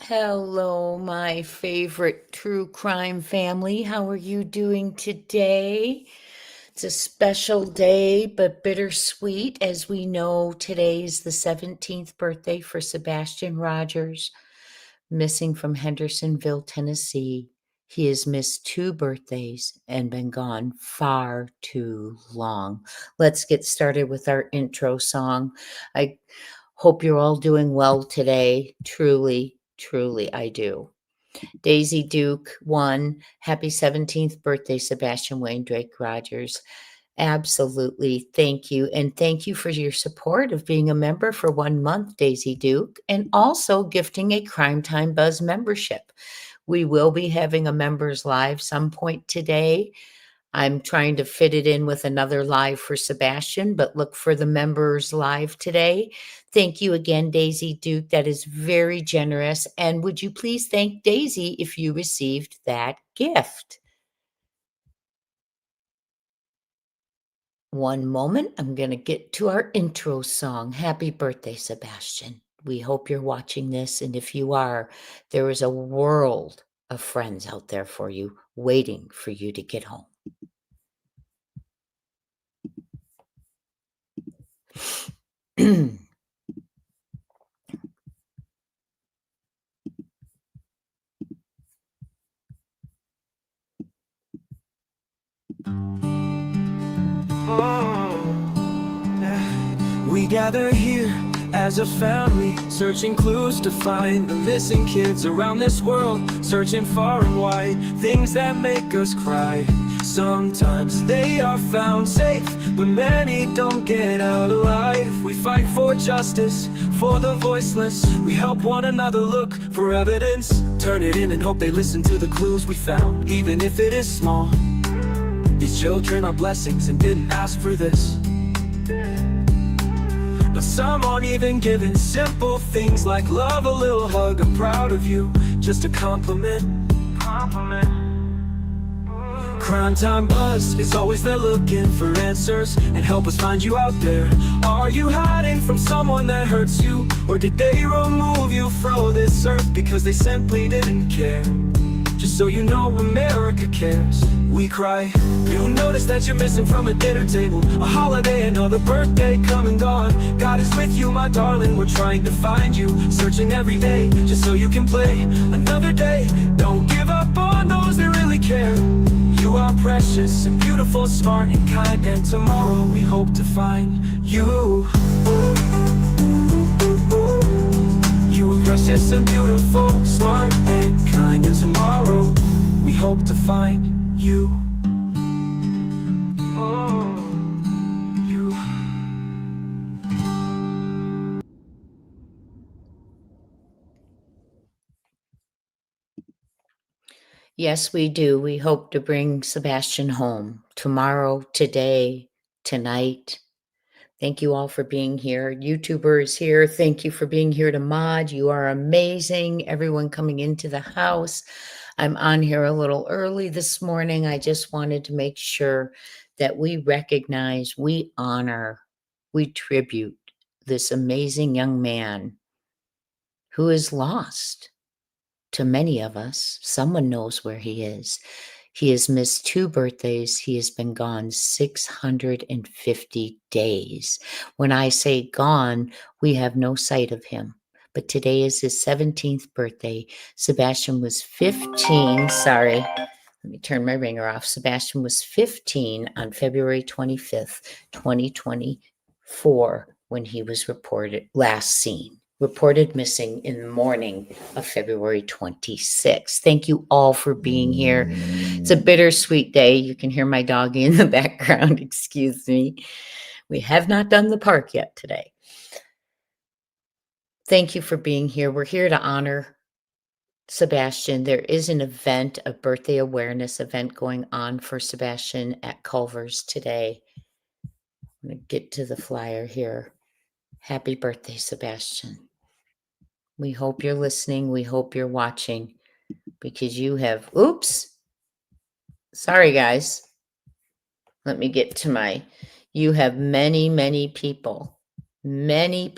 Hello, my favorite true crime family. How are you doing today? It's a special day, but bittersweet. As we know, today is the 17th birthday for Sebastian Rogers, missing from Hendersonville, Tennessee. He has missed two birthdays and been gone far too long. Let's get started with our intro song. I hope you're all doing well today. Truly, truly, I do. Daisy Duke, 1. Happy 17th birthday, Sebastian Wayne Drake Rogers. Absolutely. Thank you. And thank you for your support of being a member for 1 month, Daisy Duke, and also gifting a Crime Time Buzz membership. We will be having a members live some point today. I'm trying to fit it in with another live for Sebastian, but look for the members live today. Thank you again, Daisy Duke. That is very generous. And would you please thank Daisy if you received that gift? One moment. I'm going to get to our intro song. Happy birthday, Sebastian. We hope you're watching this. And if you are, there is a world of friends out there for you, waiting for you to get home. We gather here as a family, searching clues to find the missing kids around this world, searching far and wide, things that make us cry. Sometimes they are found safe, but many don't get out alive. We fight for justice, for the voiceless. We help one another look for evidence, turn it in and hope they listen to the clues we found, even if it is small. These children are blessings and didn't ask for this. But some aren't even given simple things like love, a little hug, I'm proud of you, just a compliment. Crime Time Buzz is always there looking for answers and help us find you out there. Are you hiding from someone that hurts you? Or did they remove you from this earth because they simply didn't care? Just so you know, America cares. We cry. You notice that you're missing from a dinner table, a holiday, another birthday come and gone. God is with you, my darling, we're trying to find you, searching every day, just so you can play another day. Don't give up on those that really care. You are precious and beautiful, smart and kind, and tomorrow we hope to find you. You are precious and beautiful, smart and kind, and tomorrow we hope to find you. Yes, we do. We hope to bring Sebastian home tomorrow, today, tonight. Thank you all for being here. YouTuber is here. Thank you for being here to mod. You are amazing. Everyone coming into the house. I'm on here a little early this morning. I just wanted to make sure that we recognize, we honor, we tribute this amazing young man who is lost. To many of us, someone knows where he is. He has missed two birthdays. He has been gone 650 days. When I say gone, we have no sight of him. But today is his 17th birthday. Sebastian was 15. Sorry, let me turn my ringer off. Sebastian was 15 on February 25th, 2024, when he was last seen. Reported missing in the morning of February 26th. Thank you all for being here. It's a bittersweet day. You can hear my doggy in the background. Excuse me. We have not done the park yet today. Thank you for being here. We're here to honor Sebastian. There is an event, a birthday awareness event going on for Sebastian at CULVERS today. I'm going to get to the flyer here. Happy birthday, Sebastian. We hope you're listening. We hope you're watching because you have, oops, sorry guys. Let me get to you have many people, many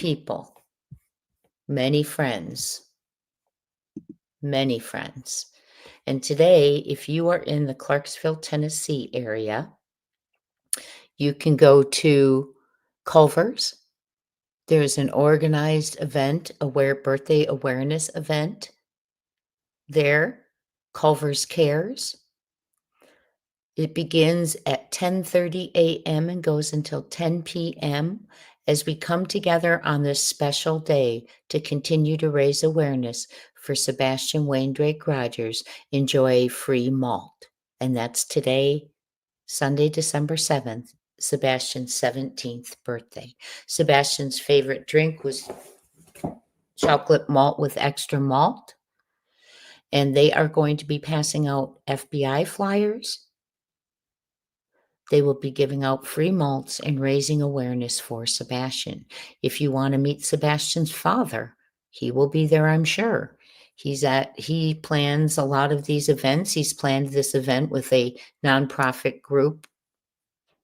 friends many friends. And today, if you are in the Clarksville, Tennessee area, you can go to Culver's. There's an organized event, birthday awareness event there, Culver's Cares. It begins at 10:30 a.m. and goes until 10 p.m. as we come together on this special day to continue to raise awareness for Sebastian Wayne Drake Rogers. Enjoy a free malt. And that's today, Sunday, December 7th, Sebastian's 17th birthday. Sebastian's favorite drink was chocolate malt with extra malt. And they are going to be passing out FBI flyers. They will be giving out free malts and raising awareness for Sebastian. If you want to meet Sebastian's father, he will be there, I'm sure. He plans a lot of these events. He's planned this event with a nonprofit group,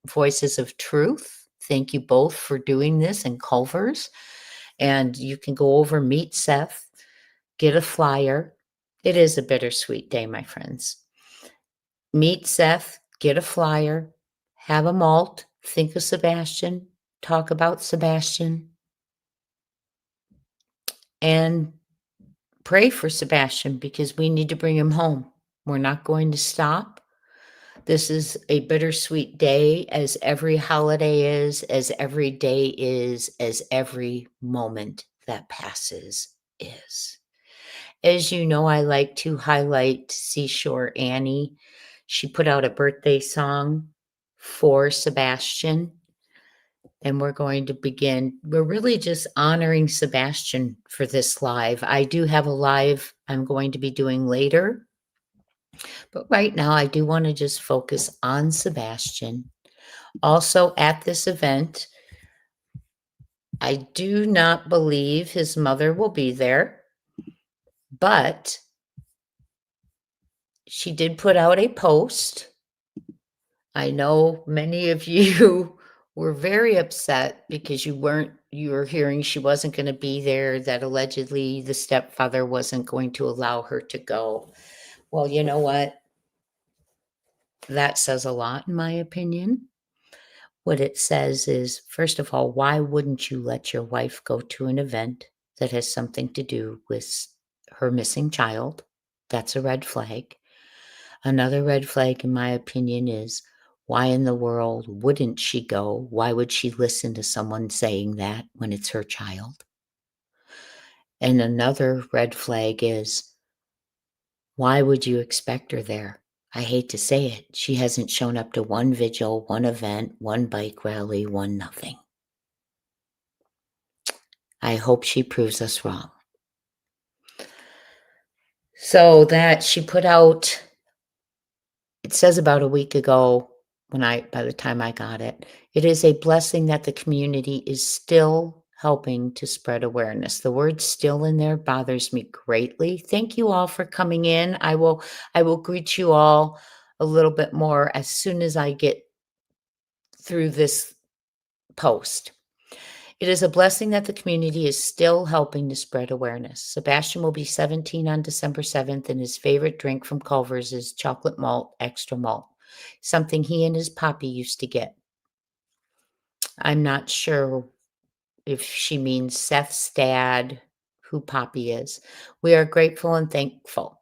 Voices of Truth. Thank you both for doing this in Culver's. And you can go over, meet Seth, get a flyer. It is a bittersweet day, my friends. Meet Seth, get a flyer, have a malt, think of Sebastian, talk about Sebastian, and pray for Sebastian because we need to bring him home. We're not going to stop. This is a bittersweet day, as every holiday is, as every day is, as every moment that passes is. As you know, I like to highlight Seashore Annie. She put out a birthday song for Sebastian, and we're going to begin. We're really just honoring Sebastian for this live. I do have a live I'm going to be doing later, but right now I do want to just focus on Sebastian. Also at this event, I do not believe his mother will be there, but she did put out a post. I know many of you were very upset because you were hearing she wasn't going to be there, that allegedly the stepfather wasn't going to allow her to go. Well, you know what? That says a lot, in my opinion. What it says is, first of all, why wouldn't you let your wife go to an event that has something to do with her missing child? That's a red flag. Another red flag, in my opinion, is why in the world wouldn't she go? Why would she listen to someone saying that when it's her child? And another red flag is, why would you expect her there? I hate to say it. She hasn't shown up to one vigil, one event, one bike rally, one nothing. I hope she proves us wrong. So that she put out, it says about a week ago, by the time I got it, it is a blessing that the community is still helping to spread awareness. The word still in there bothers me greatly. Thank you all for coming in. I will greet you all a little bit more as soon as I get through this post. It is a blessing that the community is still helping to spread awareness. Sebastian will be 17 on December 7th, and his favorite drink from Culver's is chocolate malt, extra malt, something he and his poppy used to get. I'm not sure if she means Seth's dad, who Poppy is. We are grateful and thankful.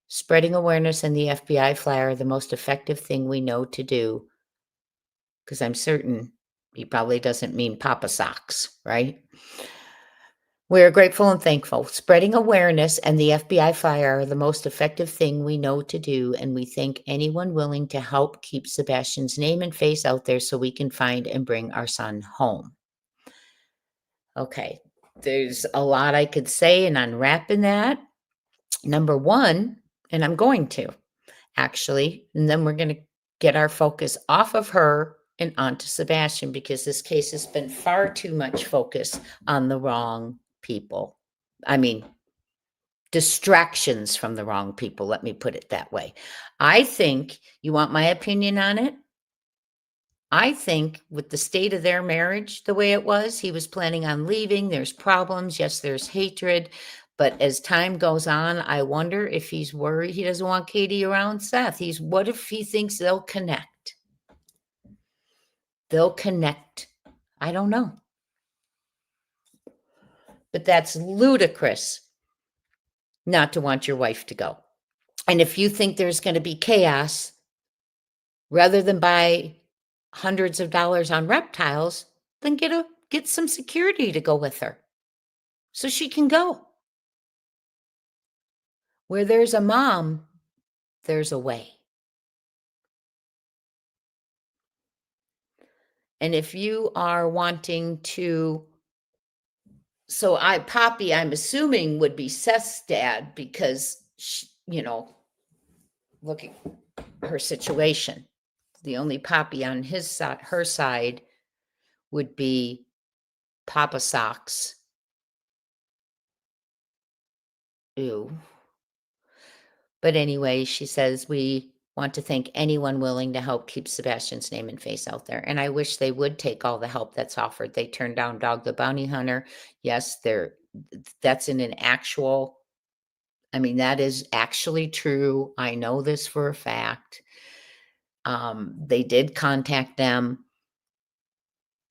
Spreading awareness and the FBI flyer are the most effective thing we know to do, because I'm certain he probably doesn't mean Papa Socks, right? We are grateful and thankful. Spreading awareness and the FBI flyer are the most effective thing we know to do, and we thank anyone willing to help keep Sebastian's name and face out there so we can find and bring our son home. Okay, there's a lot I could say and unwrapping that. Number one, and I'm going to actually, and then we're going to get our focus off of her and onto Sebastian, because this case has been far too much focus on the wrong people. I mean, distractions from the wrong people. Let me put it that way. I think, you want my opinion on it? I think with the state of their marriage, the way it was, he was planning on leaving. There's problems. Yes, there's hatred. But as time goes on, I wonder if he's worried he doesn't want Katie around Seth. What if he thinks they'll connect? They'll connect. I don't know. But that's ludicrous not to want your wife to go. And if you think there's going to be chaos, rather than buy hundreds of dollars on reptiles, then get some security to go with her so she can go. Where there's a mom, there's a way. And if you are wanting to, Poppy, I'm assuming, would be Seth's dad because, look at her situation. The only Poppy on her side would be Papa Socks. Ew. But anyway, she says, we want to thank anyone willing to help keep Sebastian's name and face out there. And I wish they would take all the help that's offered. They turned down Dog the Bounty Hunter. Yes, that's in an actual, that is actually true. I know this for a fact. They did contact them.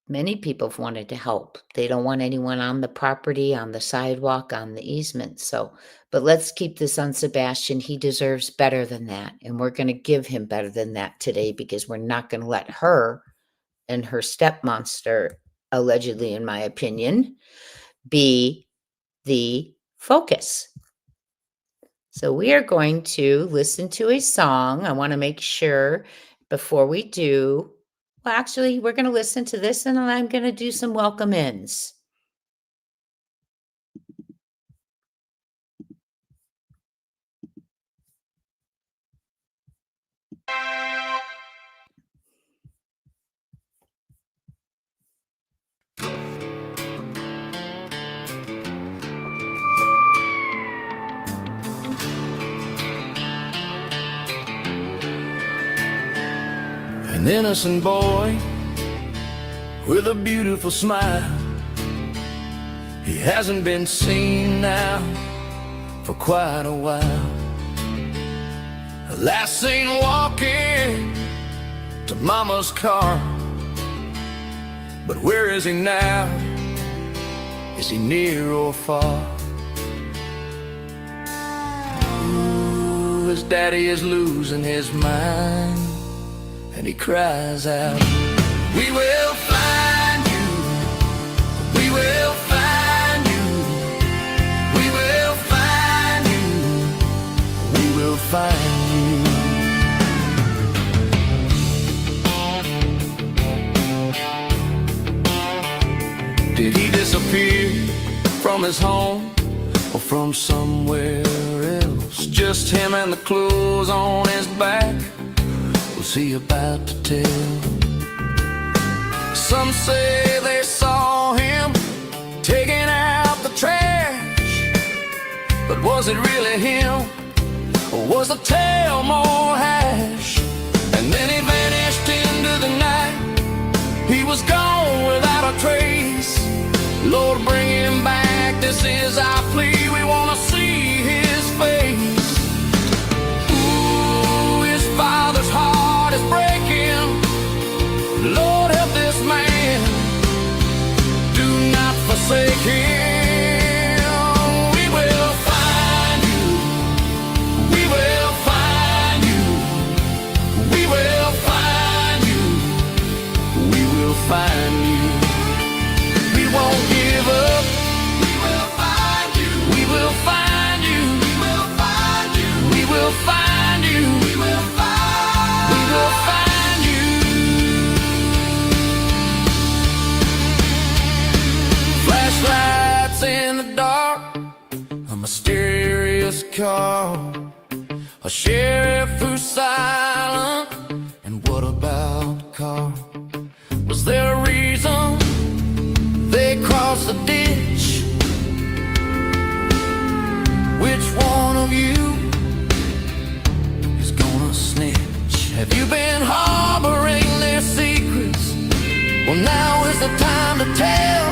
Many people have wanted to help. They don't want anyone on the property, on the sidewalk, on the easement. But let's keep this on Sebastian. He deserves better than that. And we're going to give him better than that today because we're not going to let her and her step monster, allegedly, in my opinion, be the focus. So we are going to listen to a song. I want to make sure before we do. Well, actually, we're going to listen to this and then I'm going to do some welcome ins. An innocent boy with a beautiful smile. He hasn't been seen now for quite a while. Last seen walking to Mama's car. But where is he now? Is he near or far? Ooh, his daddy is losing his mind. And he cries out, we will find you, we will find you, we will find you, we will find you. Did he disappear from his home or from somewhere else? Just him and the clothes on his back. What's he about to tell? Some say they saw him taking out the trash. But was it really him? Or was the tale more hash? And then he vanished into the night. He was gone without a trace. Lord, bring him back. This is our plea. We want to see his face. Ooh, his father's heart is breaking. Lord, help this man. Do not forsake him. We will find you. We will find you. We will find you. We will find you. We won't give up. We will find you. We will find you. We will find you. We will find you. We will find. We will find you. Flashlights in the dark, a mysterious call, a sheriff who's silent. And what about the car? Was there a reason they crossed the ditch? Which one of you is gonna snitch? Have you been harboring their secrets? Well, now is the time to tell.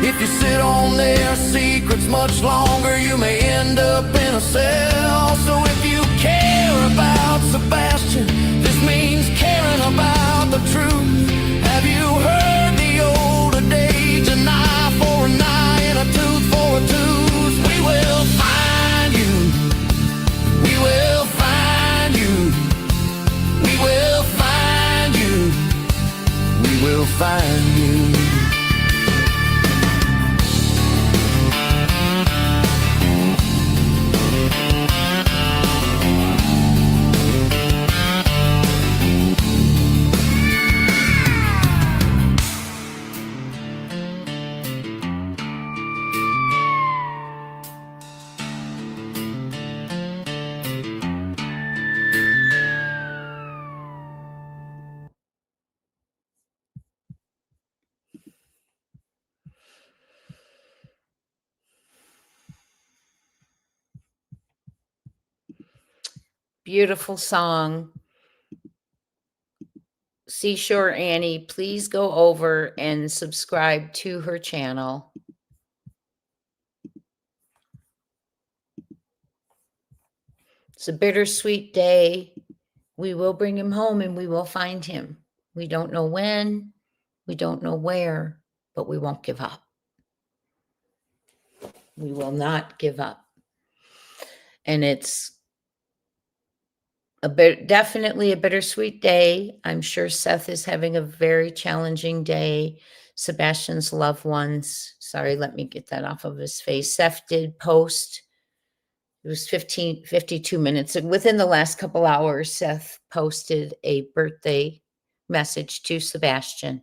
If you sit on their secrets much longer, you may end up in a cell. So if you care about Sebastian, this means caring about the truth. Have you heard the old adage, an eye for an eye and a tooth for a tooth? We will find you. We will find you. We will find you. We will find you. Beautiful song. Seashore Annie, please go over and subscribe to her channel. It's a bittersweet day. We will bring him home and we will find him. We don't know when, we don't know where, but we won't give up. We will not give up. And it's definitely a bittersweet day. I'm sure Seth is having a very challenging day. Sebastian's loved ones. Sorry, let me get that off of his face. Seth did post. It was 52 minutes. And within the last couple hours, Seth posted a birthday message to Sebastian.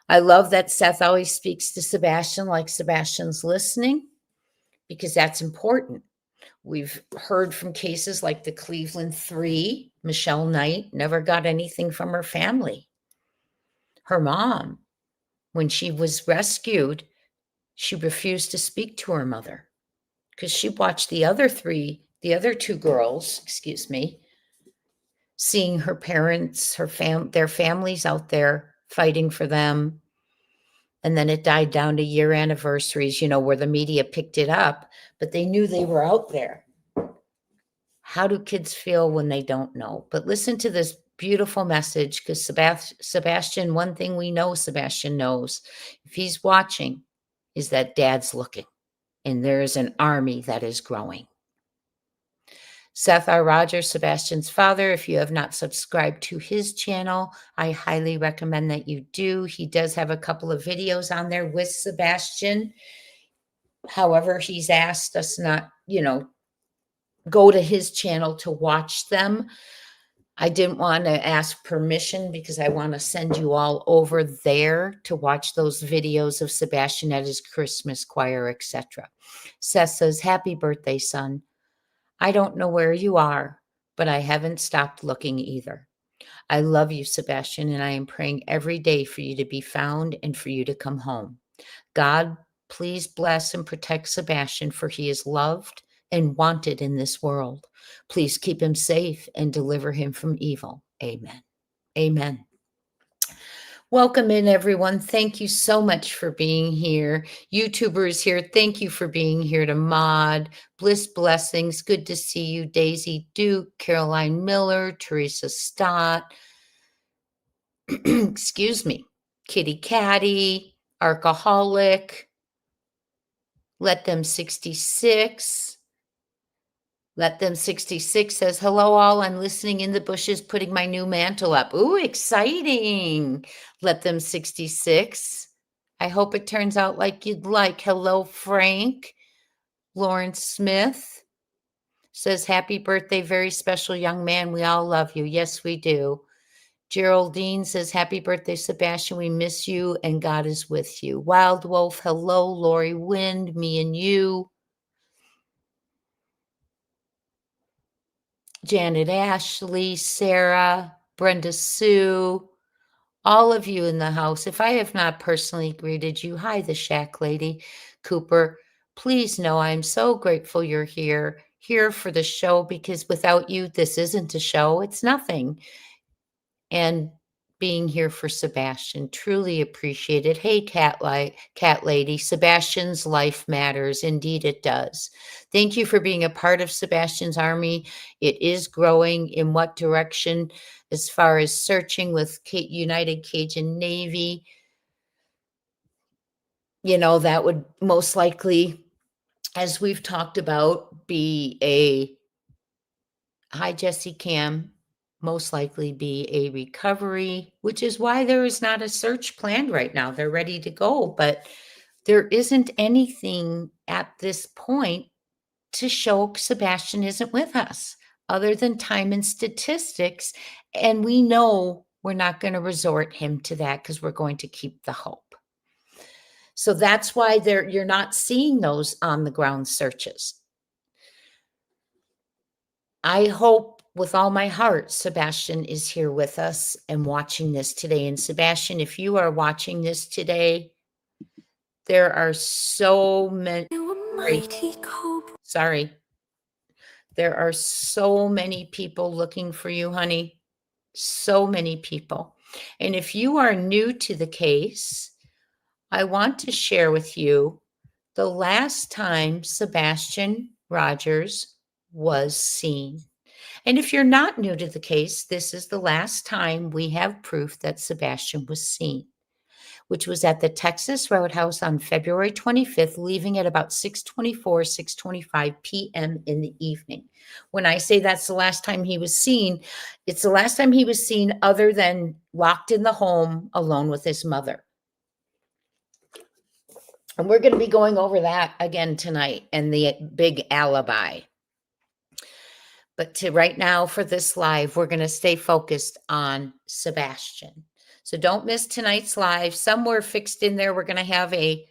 I love that Seth always speaks to Sebastian like Sebastian's listening, because that's important. We've heard from cases like the Cleveland 3, Michelle Knight never got anything from her family. Her mom, when she was rescued, she refused to speak to her mother because she watched the other two girls, seeing her parents, their families out there fighting for them. And then it died down to year anniversaries, where the media picked it up, but they knew they were out there. How do kids feel when they don't know? But listen to this beautiful message, because Sebastian, one thing we know Sebastian knows, if he's watching, is that Dad's looking, and there is an army that is growing. Seth R. Rogers, Sebastian's father, if you have not subscribed to his channel, I highly recommend that you do. He does have a couple of videos on there with Sebastian. However, he's asked us not, go to his channel to watch them. I didn't want to ask permission because I want to send you all over there to watch those videos of Sebastian at his Christmas choir, etc. Seth says, happy birthday, son. I don't know where you are, but I haven't stopped looking either. I love you, Sebastian, and I am praying every day for you to be found and for you to come home. God, please bless and protect Sebastian, for he is loved and wanted in this world. Please keep him safe and deliver him from evil. Amen. Amen. Welcome in, everyone. Thank you so much for being here. YouTubers here, thank you for being here to mod. Bliss Blessings, good to see you. Daisy Duke, Caroline Miller, Teresa Stott, excuse me, Kitty Catty, Arcaholic, Let Them 66. Let Them 66 says, hello all, I'm listening in the bushes, putting my new mantle up. Ooh, exciting. Let Them 66. I hope it turns out like you'd like. Hello, Frank. Lawrence Smith says, happy birthday, very special young man. We all love you. Yes, we do. Geraldine says, happy birthday, Sebastian. We miss you and God is with you. Wild Wolf, hello. Lori Wind, me and you. Janet Ashley, Sarah, Brenda Sue, all of you in the house. If I have not personally greeted you, hi, the Shack Lady, Cooper. Please know I'm so grateful you're here for the show, because without you, this isn't a show. It's nothing. And being here for Sebastian. Truly appreciate it. Hey, cat lady, Sebastian's life matters. Indeed, it does. Thank you for being a part of Sebastian's army. It is growing. In what direction? As far as searching with United Cajun Navy, you know, that would most likely, as we've talked about, be a hi, Jesse Cam, most likely be a recovery, which is why there is not a search planned right now. They're ready to go, but there isn't anything at this point to show Sebastian isn't with us other than time and statistics. And we know we're not going to resort him to that because we're going to keep the hope. So that's why you're not seeing those on the ground searches. I hope with all my heart Sebastian is here with us and watching this today. And Sebastian, if you are watching this today, there are so many. Sorry. There are so many people looking for you, honey. So many people. And if you are new to the case, I want to share with you the last time Sebastian Rogers was seen. And if you're not new to the case, this is the last time we have proof that Sebastian was seen, which was at the Texas Roadhouse on February 25th, leaving at about 6:24, 6:25 p.m. in the evening. When I say that's the last time he was seen, it's the last time he was seen other than locked in the home alone with his mother. And we're going to be going over that again tonight and the big alibi. But right now for this live, we're going to stay focused on Sebastian. So don't miss tonight's live. Somewhere fixed in there, we're going to have a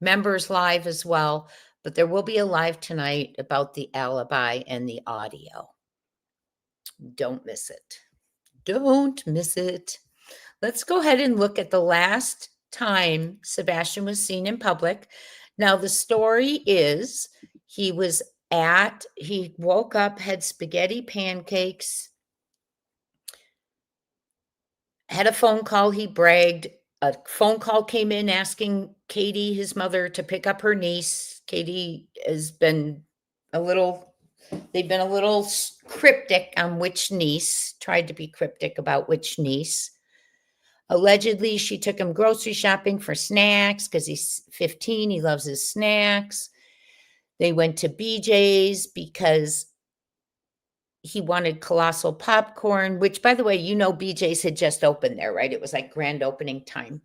members live as well. But there will be a live tonight about the alibi and the audio. Don't miss it. Don't miss it. Let's go ahead and look at the last time Sebastian was seen in public. Now, the story is he woke up, had spaghetti pancakes, had a phone call. He bragged. A phone call came in asking Katie, his mother, to pick up her niece. Katie they've been a little cryptic on which niece, tried to be cryptic about which niece. Allegedly, she took him grocery shopping for snacks because he's 15. He loves his snacks. They went to BJ's because he wanted colossal popcorn, which, by the way, you know, BJ's had just opened there, right? It was like grand opening time.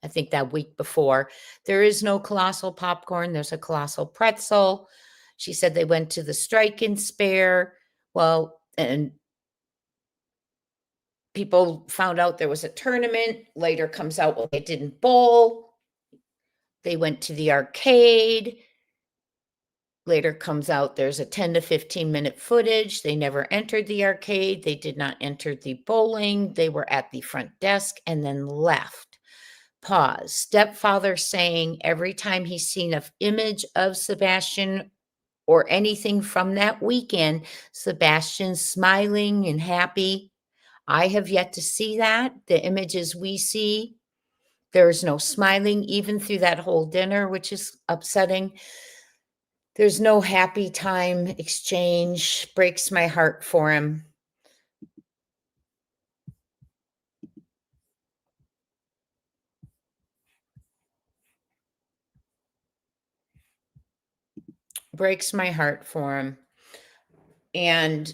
I think that week before. There is no colossal popcorn. There's a colossal pretzel. She said they went to the Strike and Spare. Well, and people found out there was a tournament. Later comes out, well, they didn't bowl. They went to the arcade. Later comes out there's a 10 to 15 minute footage. They never entered the arcade. They did not enter the bowling. They were at the front desk and then left. Pause. Stepfather saying every time he's seen an image of Sebastian or anything from that weekend, Sebastian's smiling and happy. I have yet to see that. The images we see, there is no smiling even through that whole dinner, which is upsetting. There's no happy time exchange. Breaks my heart for him. Breaks my heart for him. And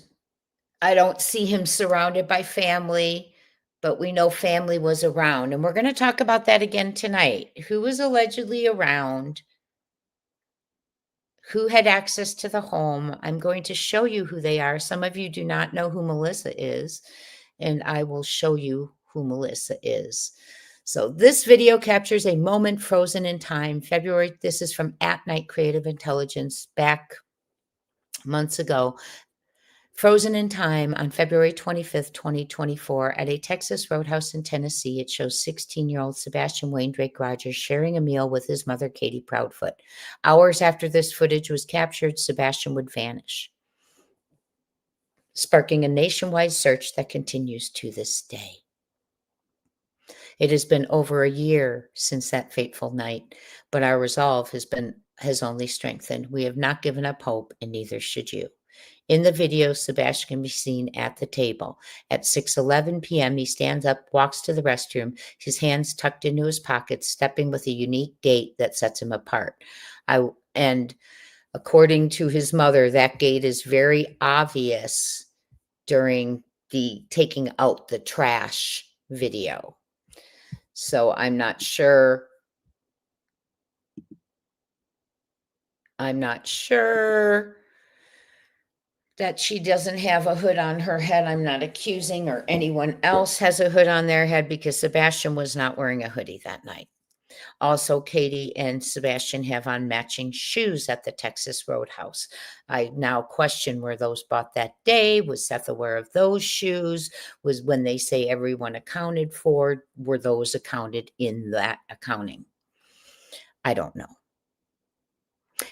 I don't see him surrounded by family, but we know family was around. And we're going to talk about that again tonight. Who was allegedly around? Who had access to the home? I'm going to show you who they are. Some of you do not know who Melissa is, and I will show you who Melissa is. So this video captures a moment frozen in time. February, this is from At Night Creative Intelligence back months ago. Frozen in time on February 25th, 2024 at a Texas Roadhouse in Tennessee. It shows 16-year-old Sebastian Wayne Drake Rogers sharing a meal with his mother, Katie Proudfoot. Hours after this footage was captured, Sebastian would vanish, sparking a nationwide search that continues to this day. It has been over a year since that fateful night, but our resolve has only strengthened. We have not given up hope, and neither should you. In the video, Sebastian can be seen at the table. At 6:11 p.m., he stands up, walks to the restroom, his hands tucked into his pockets, stepping with a unique gait that sets him apart. And according to his mother, that gait is very obvious during the taking out the trash video. So I'm not sure that she doesn't have a hood on her head. I'm not accusing or anyone else has a hood on their head, because Sebastian was not wearing a hoodie that night. Also, Katie and Sebastian have on matching shoes at the Texas Roadhouse. I now question, were those bought that day? Was Seth aware of those shoes? Was, when they say everyone accounted for, were those accounted in that accounting? I don't know.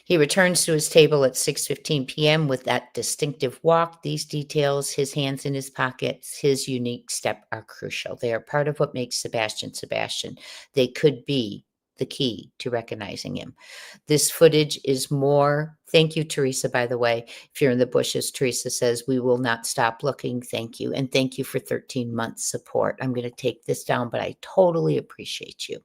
He returns to his table at 6:15 p.m. with that distinctive walk. These details, his hands in his pockets, his unique step, are crucial. They are part of what makes Sebastian Sebastian. They could be the key to recognizing him. This footage is more. Thank you, Teresa, by the way. If you're in the bushes, Teresa says, we will not stop looking. Thank you. And thank you for 13 months support. I'm going to take this down, but I totally appreciate you.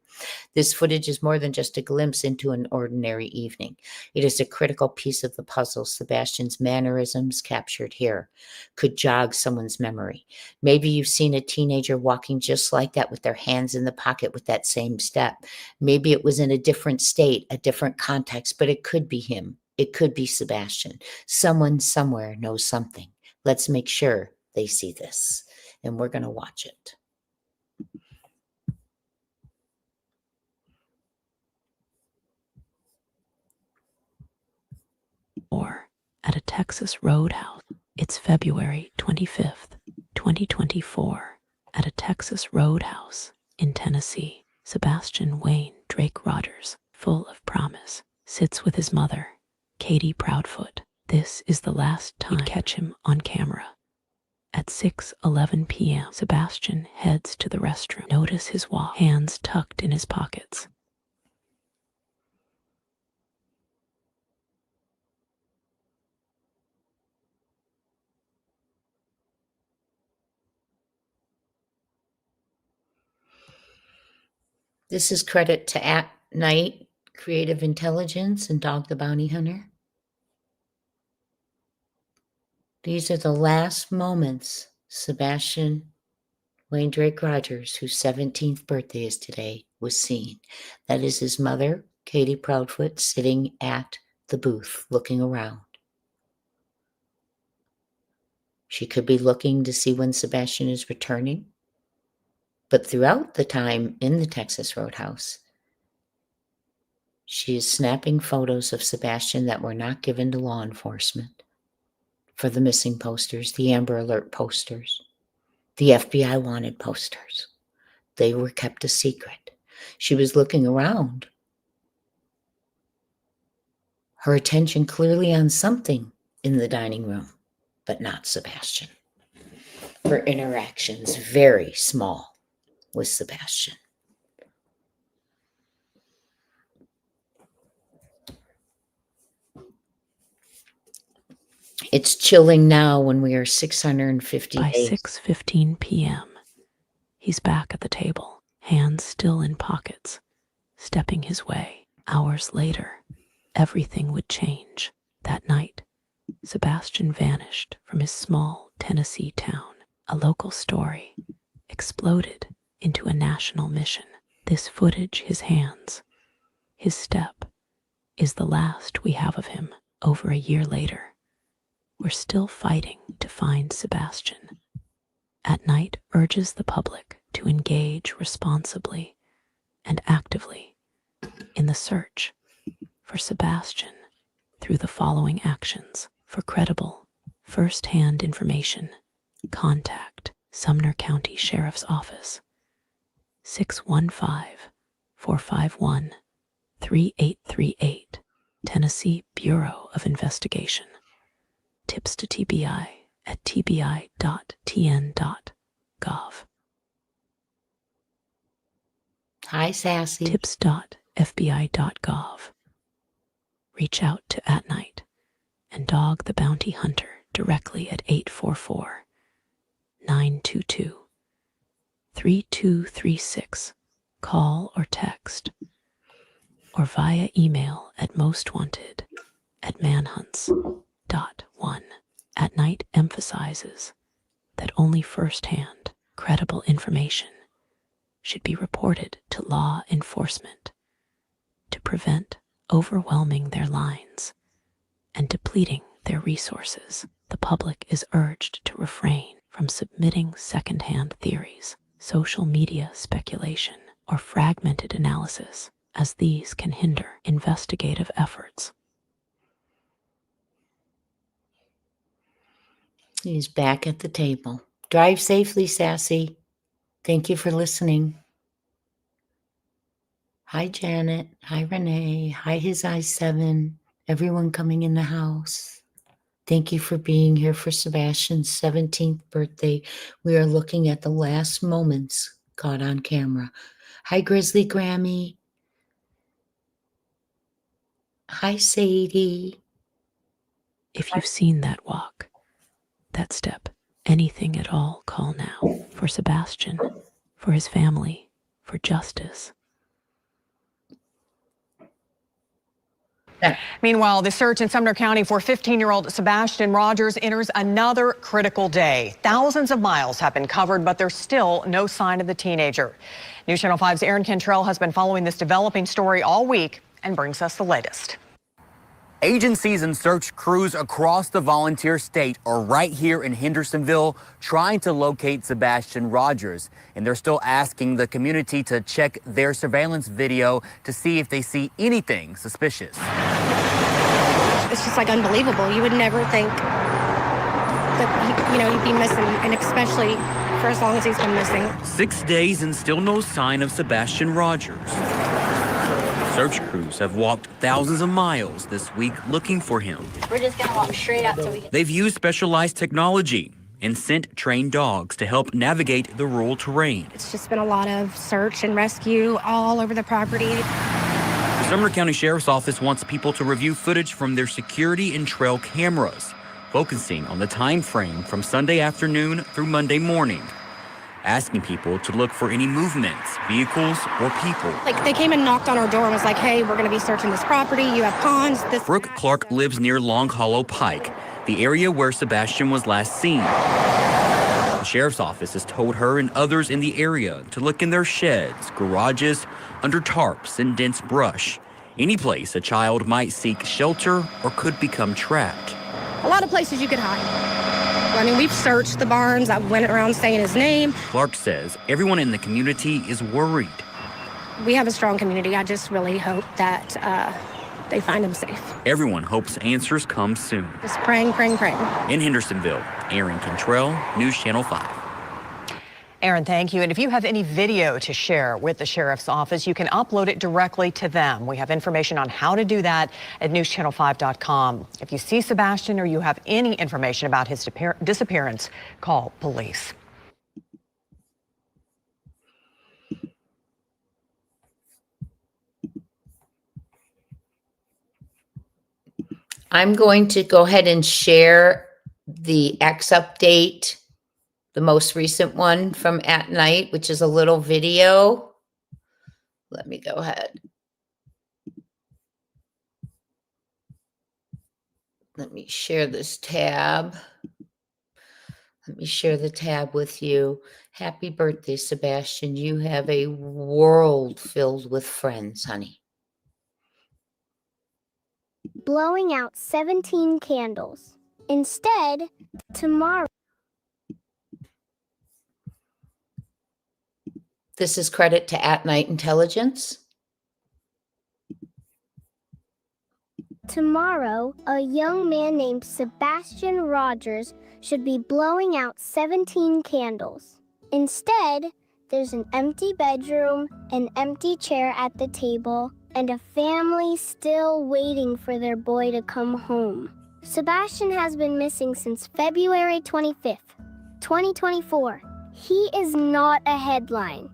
This footage is more than just a glimpse into an ordinary evening. It is a critical piece of the puzzle. Sebastian's mannerisms, captured here, could jog someone's memory. Maybe you've seen a teenager walking just like that, with their hands in the pocket, with that same step. Maybe it was in a different state, a different context, but it could be him. It could be Sebastian. Someone somewhere knows something. Let's make sure they see this. And we're going to watch it. Or at a Texas roadhouse. It's February 25th, 2024. At a Texas roadhouse in Tennessee, Sebastian Wayne Drake Rogers, full of promise, sits with his mother, Katie Proudfoot. This is the last time you'd catch him on camera. At 6:11 p.m., Sebastian heads to the restroom. Notice his walk, hands tucked in his pockets. This is credit to At Night Creative Intelligence and Dog the Bounty Hunter. These are the last moments Sebastian Wayne Drake Rogers, whose 17th birthday is today, was seen. That is his mother, Katie Proudfoot, sitting at the booth looking around. She could be looking to see when Sebastian is returning. But throughout the time in the Texas Roadhouse, she is snapping photos of Sebastian that were not given to law enforcement for the missing posters, the Amber Alert posters, the FBI wanted posters. They were kept a secret. She was looking around, her attention clearly on something in the dining room, but not Sebastian. Her interactions very small with Sebastian. It's chilling now when we are 650 By days. 6:15 p.m., he's back at the table, hands still in pockets, stepping his way. Hours later, everything would change. That night, Sebastian vanished from his small Tennessee town. A local story exploded into a national mission. This footage, his hands, his step, is the last we have of him. Over a year later, we're still fighting to find Sebastian. At Night urges the public to engage responsibly and actively in the search for Sebastian through the following actions. For credible, first-hand information, contact Sumner County Sheriff's Office, 615-451-3838, Tennessee Bureau of Investigation. Tips to TBI at tbi.tn.gov. Hi, Sassy. tips.fbi.gov. Reach out to At Night and Dog the Bounty Hunter directly at 844-922-3236. Call or text, or via email at mostwanted@manhunts.one. At Night emphasizes that only first-hand, credible information should be reported to law enforcement to prevent overwhelming their lines and depleting their resources. The public is urged to refrain from submitting second-hand theories, social media speculation, or fragmented analysis, as these can hinder investigative efforts. He's back at the table. Drive safely, Sassy. Thank you for listening. Hi, Janet. Hi, Renee. Hi, His Eyes 7. Everyone coming in the house. Thank you for being here for Sebastian's 17th birthday. We are looking at the last moments caught on camera. Hi, Grizzly Grammy. Hi, Sadie. If you've seen that walk, that step, anything at all, call now for Sebastian, for his family, for justice. Meanwhile, the search in Sumner County for 15-year-old Sebastian ROGERS enters another critical day. Thousands of miles have been covered, but there's still no sign of the teenager. News Channel 5's Aaron Cantrell has been following this developing story all week and brings us the latest. Agencies and search crews across the volunteer state are right here in Hendersonville trying to locate Sebastian ROGERS. And they're still asking the community to check their surveillance video to see if they see anything suspicious. It's just like unbelievable. You would never think that, he'd be missing, and especially for as long as he's been missing. 6 days and still no sign of Sebastian ROGERS. Search crews have walked thousands of miles this week looking for him. We're just gonna walk straight up till we get. They've used specialized technology and sent trained dogs to help navigate the rural terrain. It's just been a lot of search and rescue all over the property. The Sumner County Sheriff's Office wants people to review footage from their security and trail cameras, focusing on the time frame from Sunday afternoon through Monday morning, asking people to look for any movements, vehicles, or people. Like, they came and knocked on our door and was like, hey, we're gonna be searching this property. You have ponds. Brooke Clark lives near Long Hollow Pike, the area where Sebastian was last seen. The Sheriff's Office has told her and others in the area to look in their sheds, garages, under tarps and dense brush, any place a child might seek shelter or could become trapped. A lot of places you could hide. I mean, we've searched the barns. I went around saying his name. Clark says everyone in the community is worried. We have a strong community. I just really hope that they find him safe. Everyone hopes answers come soon. Just praying, praying, praying. In Hendersonville, Aaron Cantrell, News Channel 5. Aaron, thank you. And if you have any video to share with the Sheriff's Office, you can upload it directly to them. We have information on how to do that at newschannel5.com. If you see Sebastian or you have any information about his disappearance, call police. I'm going to go ahead and share the X update, the most recent one from At Night, which is a little video. Let me go ahead. Let me share this tab. Let me share the tab with you. Happy birthday, Sebastian. You have a world filled with friends, honey. Blowing out 17 candles. Instead, tomorrow. This is credit to At Night Intelligence. Tomorrow, a young man named Sebastian ROGERS should be blowing out 17 candles. Instead, there's an empty bedroom, an empty chair at the table, and a family still waiting for their boy to come home. Sebastian has been missing since February 25th, 2024. He is not a headline.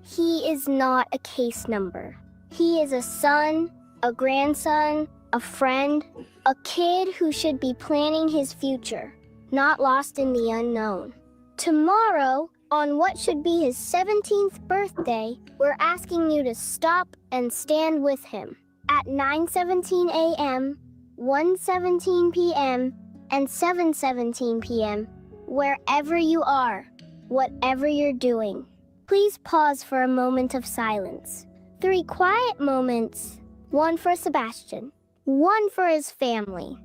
He is not a case number. He is a son, a grandson, a friend, a kid who should be planning his future, not lost in the unknown. Tomorrow, on what should be his 17th birthday, we're asking you to stop and stand with him. At 9:17 a.m., 1:17 p.m., and 7:17 p.m., wherever you are, whatever you're doing. Please pause for a moment of silence. 3 quiet moments. 1 for Sebastian. 1 for his family.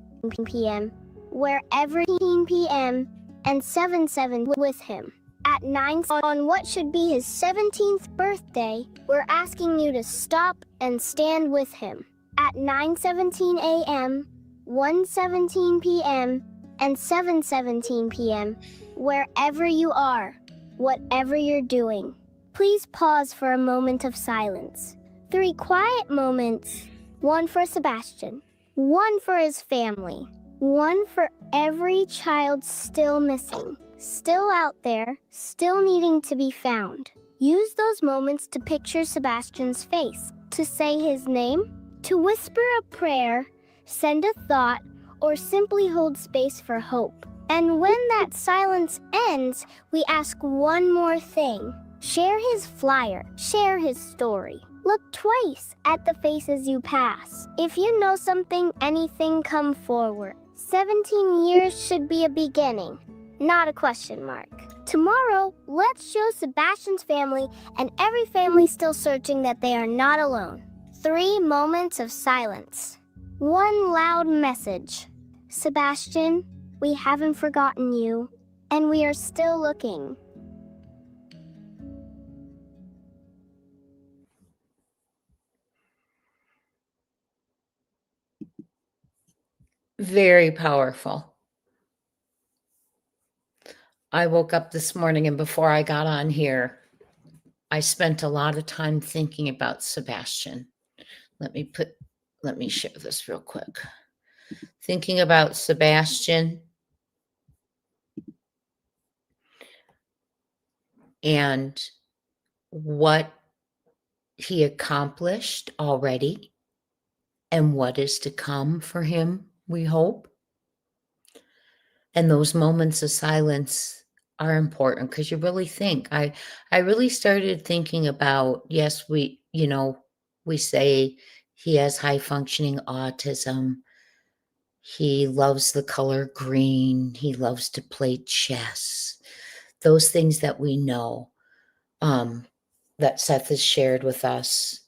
p.m. Wherever 18 p.m. and 7:7 with him. At 9 on what should be his 17th birthday, we're asking you to stop and stand with him. At 9:17 a.m., 1:17 p.m., and 7:17 p.m., wherever you are, whatever you're doing. Please pause for a moment of silence. 3 quiet moments. 1 for Sebastian. 1 for his family. 1 for every child still missing, still out there, still needing to be found. Use those moments to picture Sebastian's face, to say his name, to whisper a prayer, send a thought, or simply hold space for hope. And when that silence ends, we ask one more thing. Share his flyer, share his story. Look twice at the faces you pass. If you know something, anything, come forward. 17 years should be a beginning, not a question mark. Tomorrow, let's show Sebastian's family and every family still searching that they are not alone. 3 moments of silence. 1 loud message. Sebastian, we haven't forgotten you, and we are still looking. Very powerful. I woke up this morning and before I got on here, I spent a lot of time thinking about Sebastian. Let me share this real quick. Thinking about Sebastian and what he accomplished already and what is to come for him, we hope. And those moments of silence are important because you really think. I really started thinking about, yes, we say he has high functioning autism. He loves the color green. He loves to play chess. Those things that we know, that Seth has shared with us.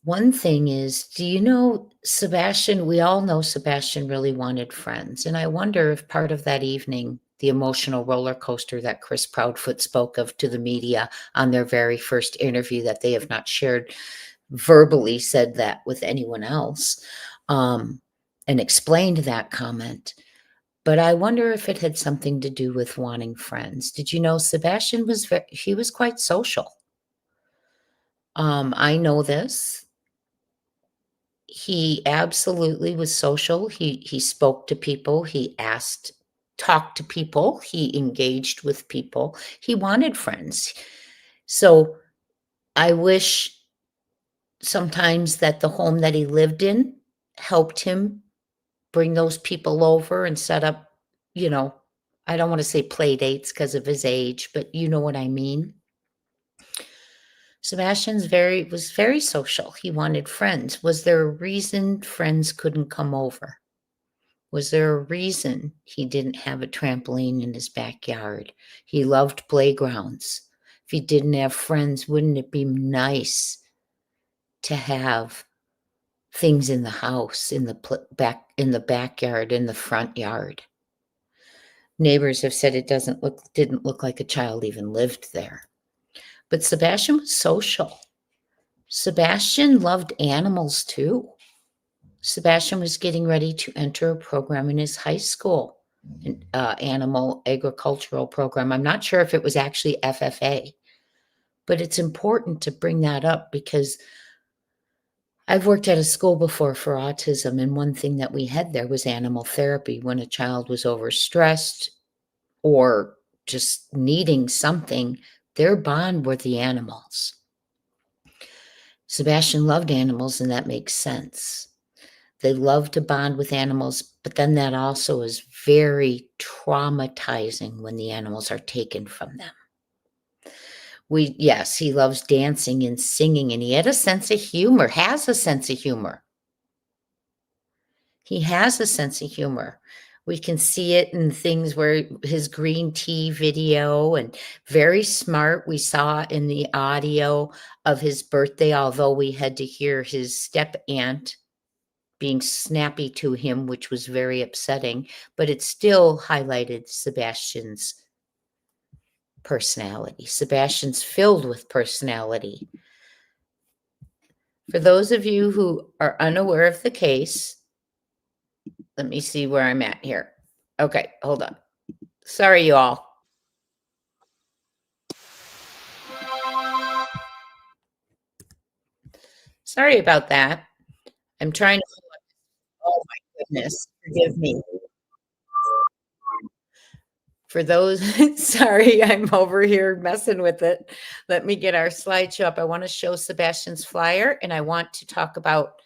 One thing is, do you know Sebastian? We all know Sebastian really wanted friends. And I wonder if part of that evening, the emotional roller coaster that Chris Proudfoot spoke of to the media on their very first interview that they have not shared verbally, said that with anyone else, and explained that comment. But I wonder if it had something to do with wanting friends. Did you know Sebastian he was quite social? I know this. He absolutely was social. He spoke to people. He talked to people. He engaged with people. He wanted friends. So I wish sometimes that the home that he lived in helped him bring those people over and set up, I don't want to say play dates because of his age, but you know what I mean. Sebastian's was very social. He wanted friends. Was there a reason friends couldn't come over? Was there a reason he didn't have a trampoline in his backyard? He loved playgrounds. If he didn't have friends, wouldn't it be nice to have things in the house, in the backyard, in the front yard? Neighbors have said it didn't look like a child even lived there. But Sebastian was social. Sebastian loved animals too. Sebastian was getting ready to enter a program in his high school, an animal agricultural program. I'm not sure if it was actually FFA, but it's important to bring that up because I've worked at a school before for autism, and one thing that we had there was animal therapy when a child was overstressed or just needing something. Their bond were the animals. Sebastian loved animals, and that makes sense. They love to bond with animals, but then that also is very traumatizing when the animals are taken from them. Yes, he loves dancing and singing, and he had a sense of humor, has a sense of humor. He has a sense of humor. We can see it in things where his green tea video, and very smart. We saw in the audio of his birthday, although we had to hear his step aunt being snappy to him, which was very upsetting, but it still highlighted Sebastian's personality. Sebastian's filled with personality. For those of you who are unaware of the case, let me see where I'm at here. Okay, hold on. Sorry, you all. Sorry about that. I'm trying to. Oh my goodness, forgive me. For those, sorry, I'm over here messing with it. Let me get our slideshow up. I want to show Sebastian's flyer, and I want to talk about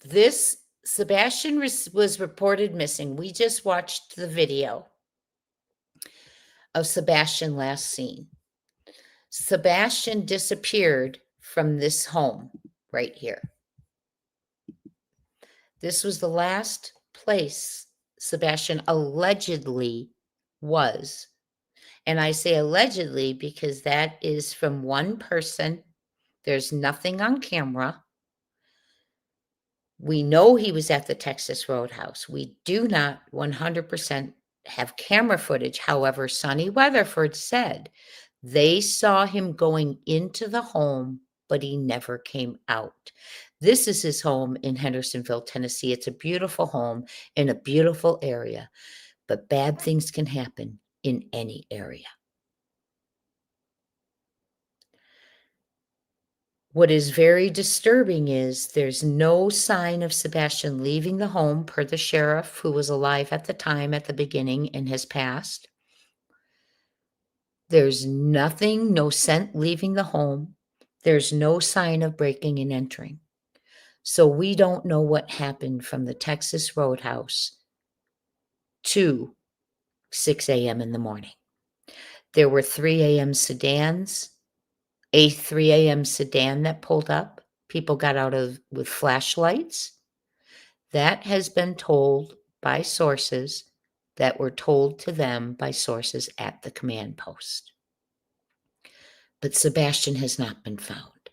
this. Sebastian was reported missing. We just watched the video of Sebastian last seen. Sebastian disappeared from this home right here. This was the last place Sebastian allegedly was. And I say allegedly because that is from one person. There's nothing on camera. We know he was at the Texas Roadhouse. We do not 100% have camera footage. However, Sonny Weatherford said they saw him going into the home, but he never came out. This is his home in Hendersonville, Tennessee. It's a beautiful home in a beautiful area, but bad things can happen in any area. What is very disturbing is there's no sign of Sebastian leaving the home, per the sheriff, who was alive at the time at the beginning and has passed. There's nothing, no scent leaving the home. There's no sign of breaking and entering. So we don't know what happened from the Texas Roadhouse to 6 a.m. in the morning. There were 3 a.m. sedans, a 3 a.m. sedan that pulled up. People got out with flashlights. That has been told by sources that were told to them by sources at the command post. But Sebastian has not been found.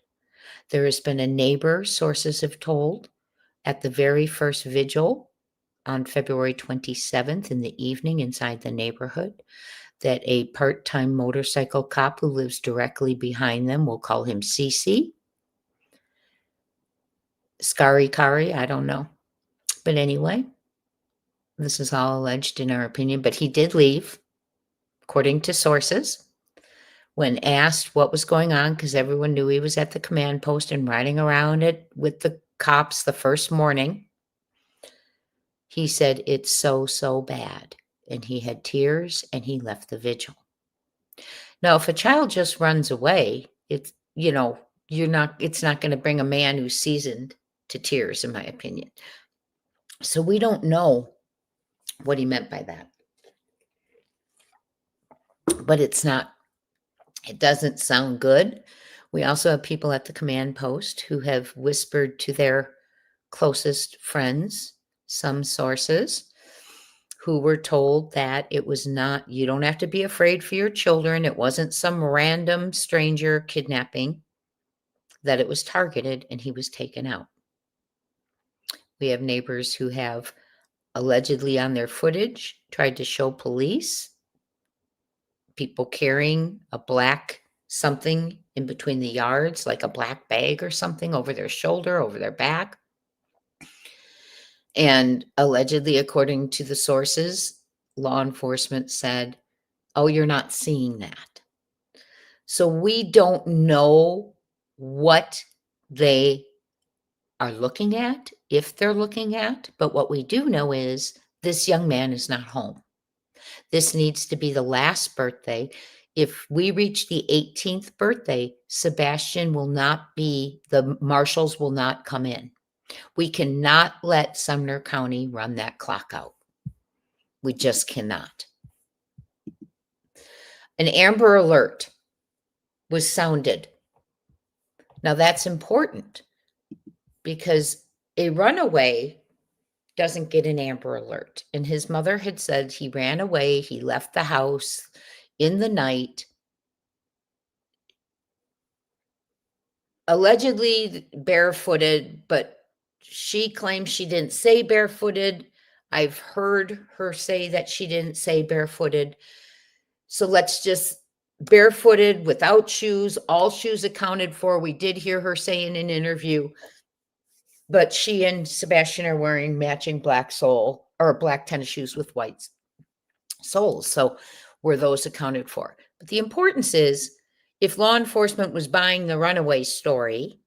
There has been a neighbor, sources have told, at the very first vigil on February 27th in the evening inside the neighborhood, that a part-time motorcycle cop who lives directly behind them, we'll call him Cece, Kari, I don't know. But anyway, this is all alleged in our opinion, but he did leave, according to sources. When asked what was going on, because everyone knew he was at the command post and riding around it with the cops the first morning, he said, "It's so, so bad." And he had tears and he left the vigil. Now, if a child just runs away, it's, it's not going to bring a man who's seasoned to tears, in my opinion. So we don't know what he meant by that. But it doesn't sound good. We also have people at the command post who have whispered to their closest friends, some sources, who were told that it was not, you don't have to be afraid for your children. It wasn't some random stranger kidnapping, that it was targeted and he was taken out. We have neighbors who have allegedly on their footage tried to show police people carrying a black something in between the yards, like a black bag or something over their shoulder, over their back. And allegedly, according to the sources, law enforcement said, "Oh, you're not seeing that." So we don't know what they are looking at, if they're looking at, but what we do know is this young man is not home. This needs to be the last birthday. If we reach the 18th birthday, Sebastian will not be, the marshals will not come in. We cannot let Sumner County run that clock out. We just cannot. An Amber Alert was sounded. Now that's important because a runaway doesn't get an Amber Alert. And his mother had said he ran away, he left the house in the night, allegedly barefooted, but she claims she didn't say barefooted. I've heard her say that she didn't say barefooted. So let's just barefooted, without shoes, all shoes accounted for. We did hear her say in an interview, but she and Sebastian are wearing matching black sole or black tennis shoes with white soles. So were those accounted for? But the importance is, if law enforcement was buying the runaway story,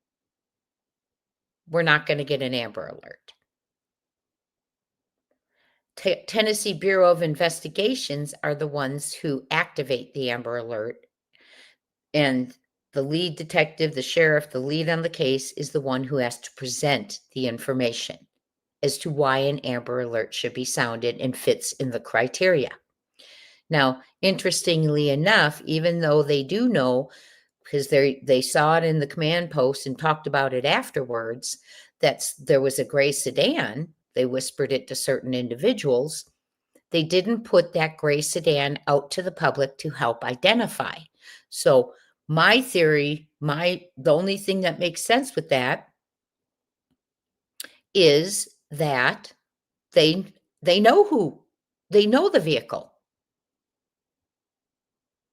we're not going to get an Amber Alert. Tennessee Bureau of Investigations are the ones who activate the Amber Alert. And the lead detective, the sheriff, the lead on the case is the one who has to present the information as to why an Amber Alert should be sounded and fits in the criteria. Now, interestingly enough, even though they do know, because they saw it in the command post and talked about it afterwards, that there was a gray sedan, they whispered it to certain individuals, they didn't put that gray sedan out to the public to help identify. So my theory, the only thing that makes sense with that is that they know the vehicle.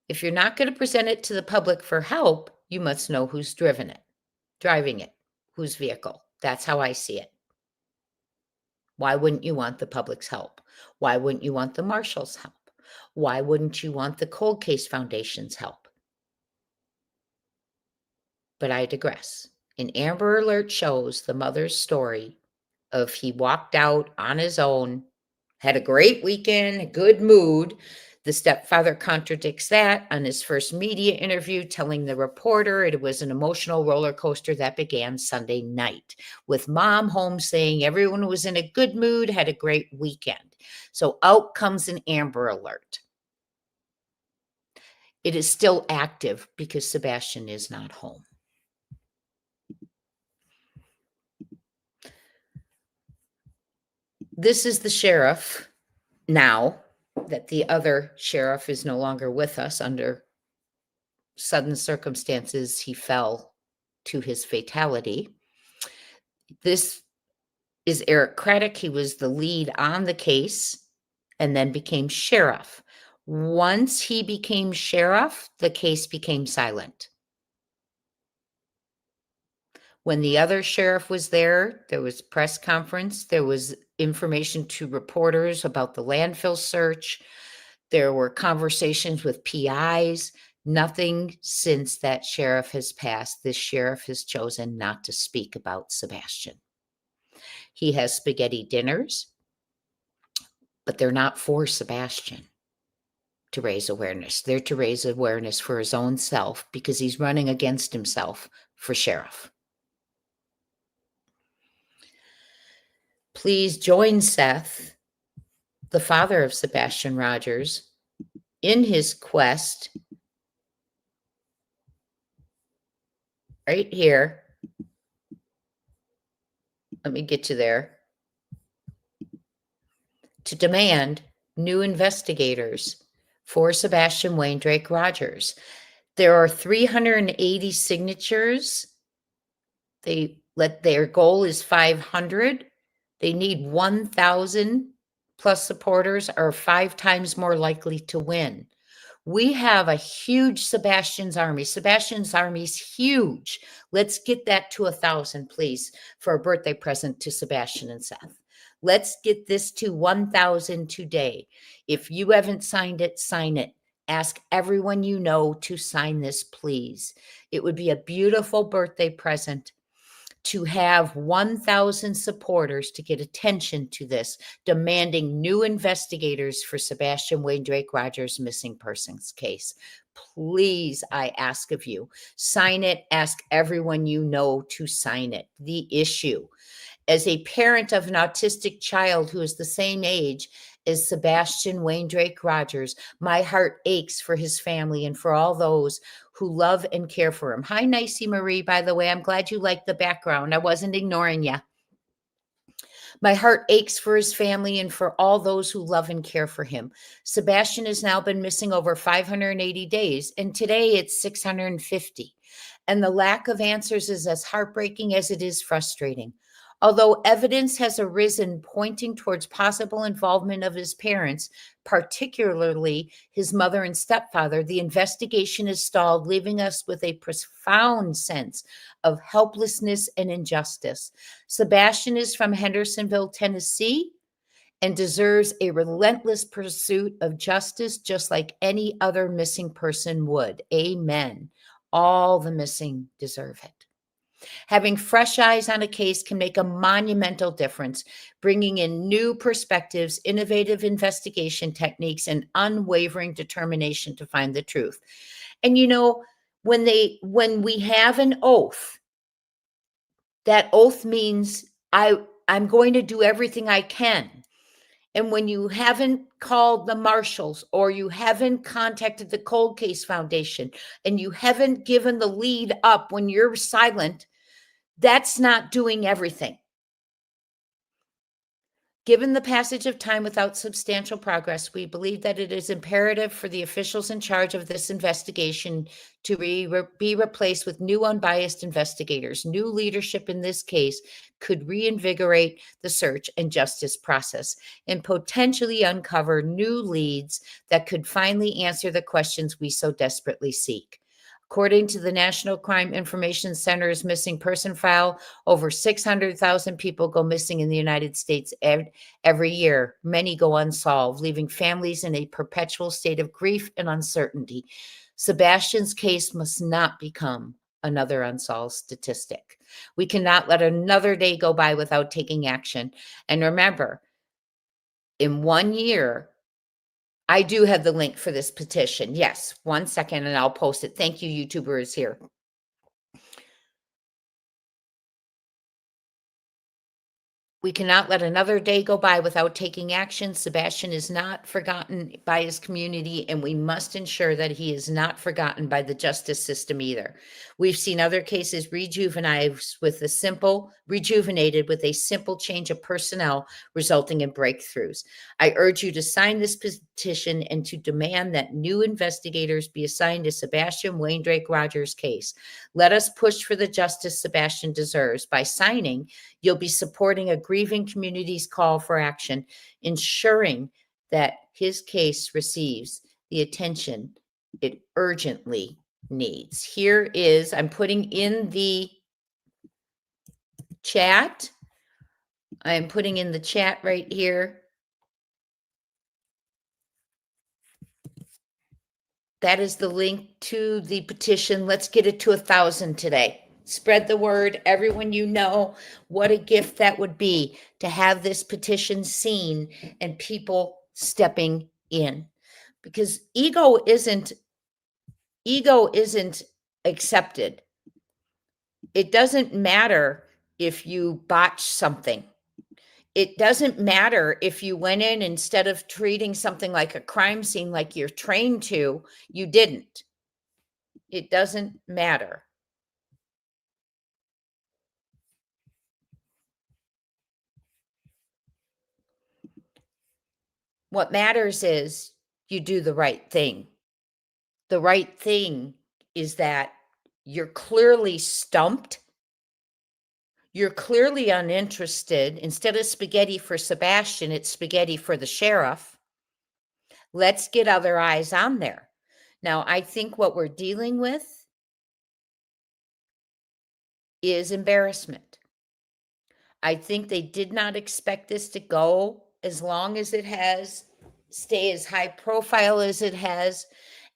If you're not going to present it to the public for help, you must know who's driving it, whose vehicle. That's how I see it. Why wouldn't you want the public's help? Why wouldn't you want the marshal's help? Why wouldn't you want the Cold Case Foundation's help? But I digress. An Amber Alert shows the mother's story of he walked out on his own, had a great weekend, a good mood. The stepfather contradicts that on his first media interview, telling the reporter it was an emotional roller coaster that began Sunday night, with mom home saying everyone was in a good mood, had a great weekend. So out comes an Amber Alert. It is still active because Sebastian is not home. This is the sheriff now that the other sheriff is no longer with us. Under sudden circumstances, he fell to his fatality. This is Eric Craddock. He was the lead on the case and then became sheriff. Once he became sheriff, the case became silent. When the other sheriff was there was press conference, there was information to reporters about the landfill search. There were conversations with PIs. Nothing since that sheriff has passed. This sheriff has chosen not to speak about Sebastian. He has spaghetti dinners, but they're not for Sebastian to raise awareness. They're to raise awareness for his own self because he's running against himself for sheriff. Please join Seth, the father of Sebastian Rogers, in his quest right here. Let me get you there. To demand new investigators for Sebastian Wayne Drake Rogers. There are 380 signatures. Their goal is 500. They need 1,000 plus supporters are 5 times more likely to win. We have a huge Sebastian's army. Sebastian's army is huge. Let's get that to 1,000, please, for a birthday present to Sebastian and Seth. Let's get this to 1,000 today. If you haven't signed it, sign it. Ask everyone you know to sign this, please. It would be a beautiful birthday present to have 1,000 supporters to get attention to this, demanding new investigators for Sebastian Wayne Drake Rogers missing persons case. Please, I ask of you, sign it. Ask everyone you know to sign it. The issue. As a parent of an autistic child who is the same age as Sebastian Wayne Drake Rogers, my heart aches for his family and for all those who love and care for him. Hi, Nicey Marie, by the way. I'm glad you liked the background. I wasn't ignoring you. My heart aches for his family and for all those who love and care for him. Sebastian has now been missing over 580 days, and today it's 650. And the lack of answers is as heartbreaking as it is frustrating. Although evidence has arisen pointing towards possible involvement of his parents, particularly his mother and stepfather, the investigation is stalled, leaving us with a profound sense of helplessness and injustice. Sebastian is from Hendersonville, Tennessee, and deserves a relentless pursuit of justice just like any other missing person would. Amen. All the missing deserve it. Having fresh eyes on a case can make a monumental difference, bringing in new perspectives, innovative investigation techniques, and unwavering determination to find the truth. And you know, when we have an oath, that oath means I'm going to do everything I can. And when you haven't called the marshals or you haven't contacted the Cold Case Foundation and you haven't given the lead up when you're silent, that's not doing everything. Given the passage of time without substantial progress, we believe that it is imperative for the officials in charge of this investigation to be replaced with new unbiased investigators. New leadership in this case could reinvigorate the search and justice process and potentially uncover new leads that could finally answer the questions we so desperately seek. According to the National Crime Information Center's missing person file, over 600,000 people go missing in the United States every year. Many go unsolved, leaving families in a perpetual state of grief and uncertainty. Sebastian's case must not become another unsolved statistic. We cannot let another day go by without taking action. And remember, in 1 year, I do have the link for this petition. Yes, 1 second and I'll post it. Thank you, YouTubers here. We cannot let another day go by without taking action. Sebastian is not forgotten by his community, and we must ensure that he is not forgotten by the justice system either. We've seen other cases rejuvenated with a simple change of personnel, resulting in breakthroughs. I urge you to sign this petition and to demand that new investigators be assigned to Sebastian Wayne Drake Rogers' case. Let us push for the justice Sebastian deserves. By signing, you'll be supporting a grieving community's call for action, ensuring that his case receives the attention it urgently needs. Here is, I'm putting in the chat. I'm putting in the chat right here. That is the link to the petition. Let's get it to 1,000 today. Spread the word. Everyone you know, what a gift that would be to have this petition seen and people stepping in. Because ego isn't accepted. It doesn't matter if you botch something. It doesn't matter if you went in instead of treating something like a crime scene like you're trained to, you didn't. It doesn't matter. What matters is you do the right thing. The right thing is that you're clearly stumped. You're clearly uninterested. Instead of spaghetti for Sebastian, it's spaghetti for the sheriff. Let's get other eyes on there. Now, I think what we're dealing with is embarrassment. I think they did not expect this to go as long as it has, stay as high profile as it has,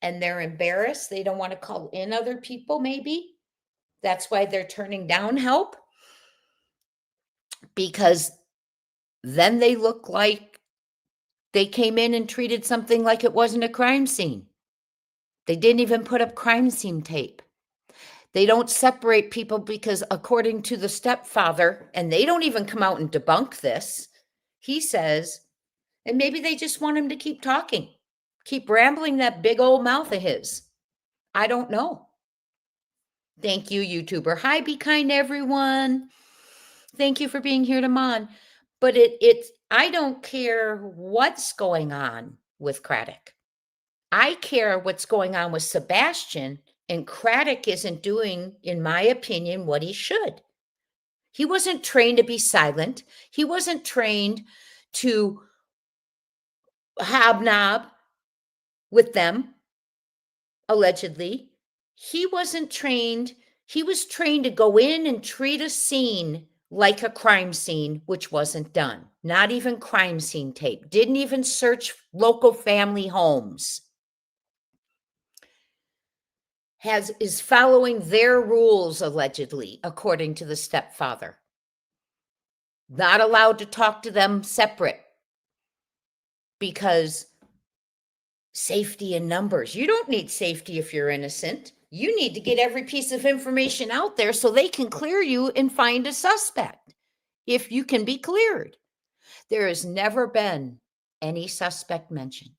and they're embarrassed. They don't want to call in other people, maybe. That's why they're turning down help. because then they look like they came in and treated something like it wasn't a crime scene. They didn't even put up crime scene tape. They don't separate people because, according to the stepfather, and they don't even come out and debunk this, he says, and maybe they just want him to keep talking, keep rambling that big old mouth of his. I don't know. Thank you, YouTuber. Hi, be kind, everyone. Thank you for being here, Damon. But I don't care what's going on with Craddock. I care what's going on with Sebastian, and Craddock isn't doing, in my opinion, what he should. He wasn't trained to be silent. He wasn't trained to hobnob with them, allegedly. He wasn't trained. He was trained to go in and treat a scene like a crime scene, which wasn't done. Not even crime scene tape. Didn't even search local family homes. Is following their rules, allegedly, according to the stepfather. Not allowed to talk to them separate because safety in numbers. You don't need safety if you're innocent. You need to get every piece of information out there so they can clear you and find a suspect if you can be cleared. There has never been any suspect mentioned.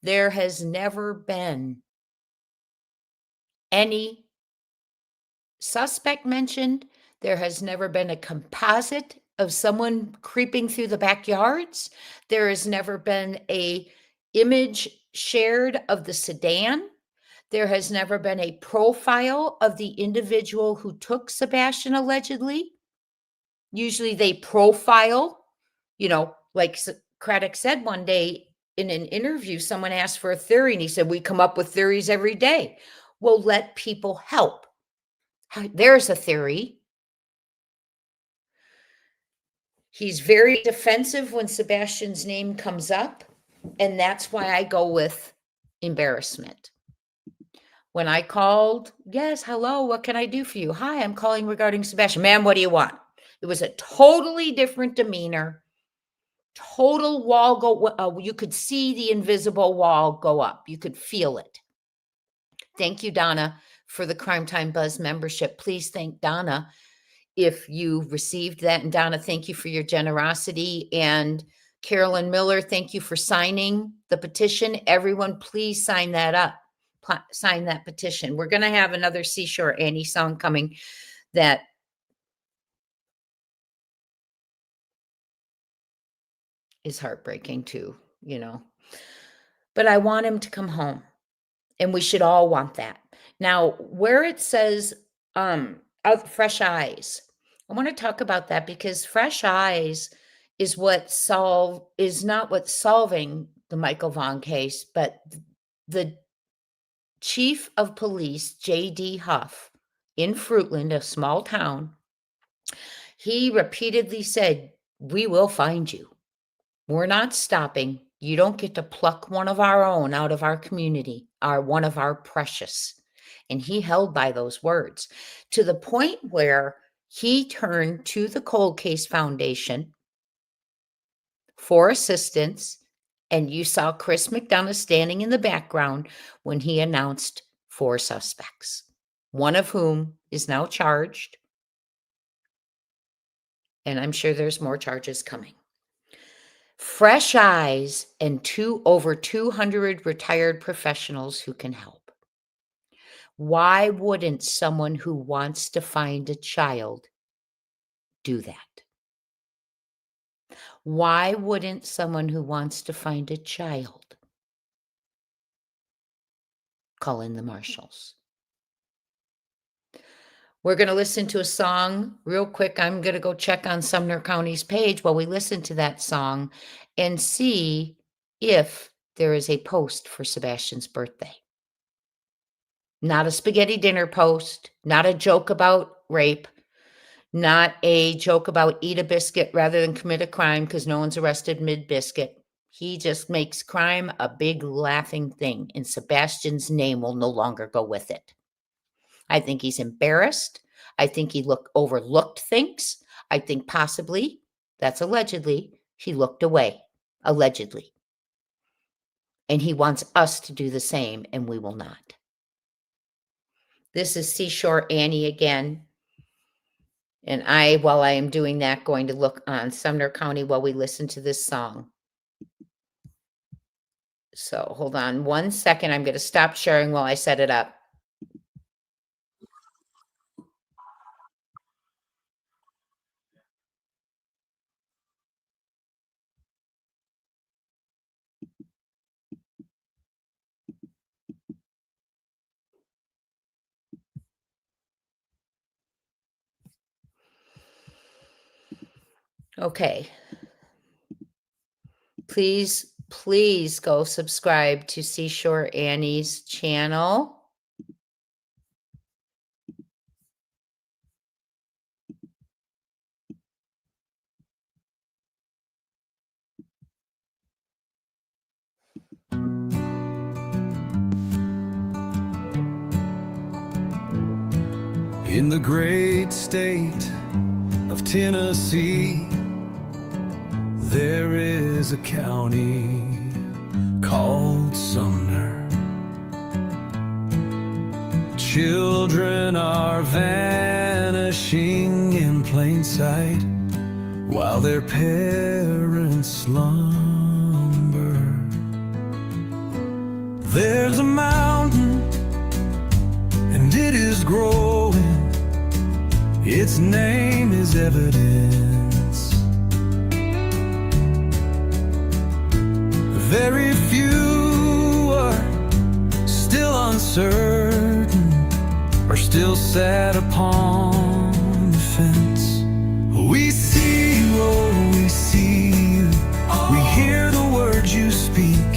There has never been any suspect mentioned. There has never been a composite of someone creeping through the backyards. There has never been a image shared of the sedan. There has never been a profile of the individual who took Sebastian, allegedly. Usually they profile, like Craddock said one day in an interview, someone asked for a theory and he said, we come up with theories every day. Well, let people help. There's a theory. He's very defensive when Sebastian's name comes up, and that's why I go with embarrassment. When I called, yes, hello, what can I do for you? Hi, I'm calling regarding Sebastian. Ma'am, what do you want? It was a totally different demeanor. Total wall go, you could see the invisible wall go up. You could feel it. Thank you, Donna, for the Crime Time Buzz membership. Please thank Donna if you received that. And Donna, thank you for your generosity. And Carolyn Miller, thank you for signing the petition. Everyone, please sign that up. Sign that petition. We're going to have another Seashore Annie song coming that is heartbreaking too, But I want him to come home. And we should all want that. Now, where it says fresh eyes, I want to talk about that because fresh eyes is not what's solving the Michael Vaughn case, but the chief of police, J.D. Huff, in Fruitland, a small town, he repeatedly said, we will find you. We're not stopping. You don't get to pluck one of our own out of our community, one of our precious. And he held by those words to the point where he turned to the Cold Case Foundation for assistance. And you saw Chris McDonough standing in the background when he announced 4 suspects, one of whom is now charged. And I'm sure there's more charges coming. Fresh eyes and over 200 retired professionals who can help. Why wouldn't someone who wants to find a child do that? Why wouldn't someone who wants to find a child call in the marshals? We're going to listen to a song real quick. I'm going to go check on Sumner County's page while we listen to that song and see if there is a post for Sebastian's birthday. Not a spaghetti dinner post, not a joke about rape, not a joke about eat a biscuit rather than commit a crime because no one's arrested mid-biscuit. He just makes crime a big laughing thing, and Sebastian's name will no longer go with it. I think he's embarrassed. I think he overlooked things. I think possibly, that's allegedly, he looked away. Allegedly. And he wants us to do the same, and we will not. This is Seashore Annie again. And while I am doing that, going to look on Sumner County while we listen to this song. So hold on 1 second. I'm going to stop sharing while I set it up. Okay. Please go subscribe to Seashore Annie's channel. In the great state of Tennessee, there is a county called Sumner. Children are vanishing in plain sight while their parents slumber. There's a mountain and it is growing. Its name is evidence. Very few are still uncertain, or still sat upon the fence. We see you, oh, we see you. We hear the words you speak.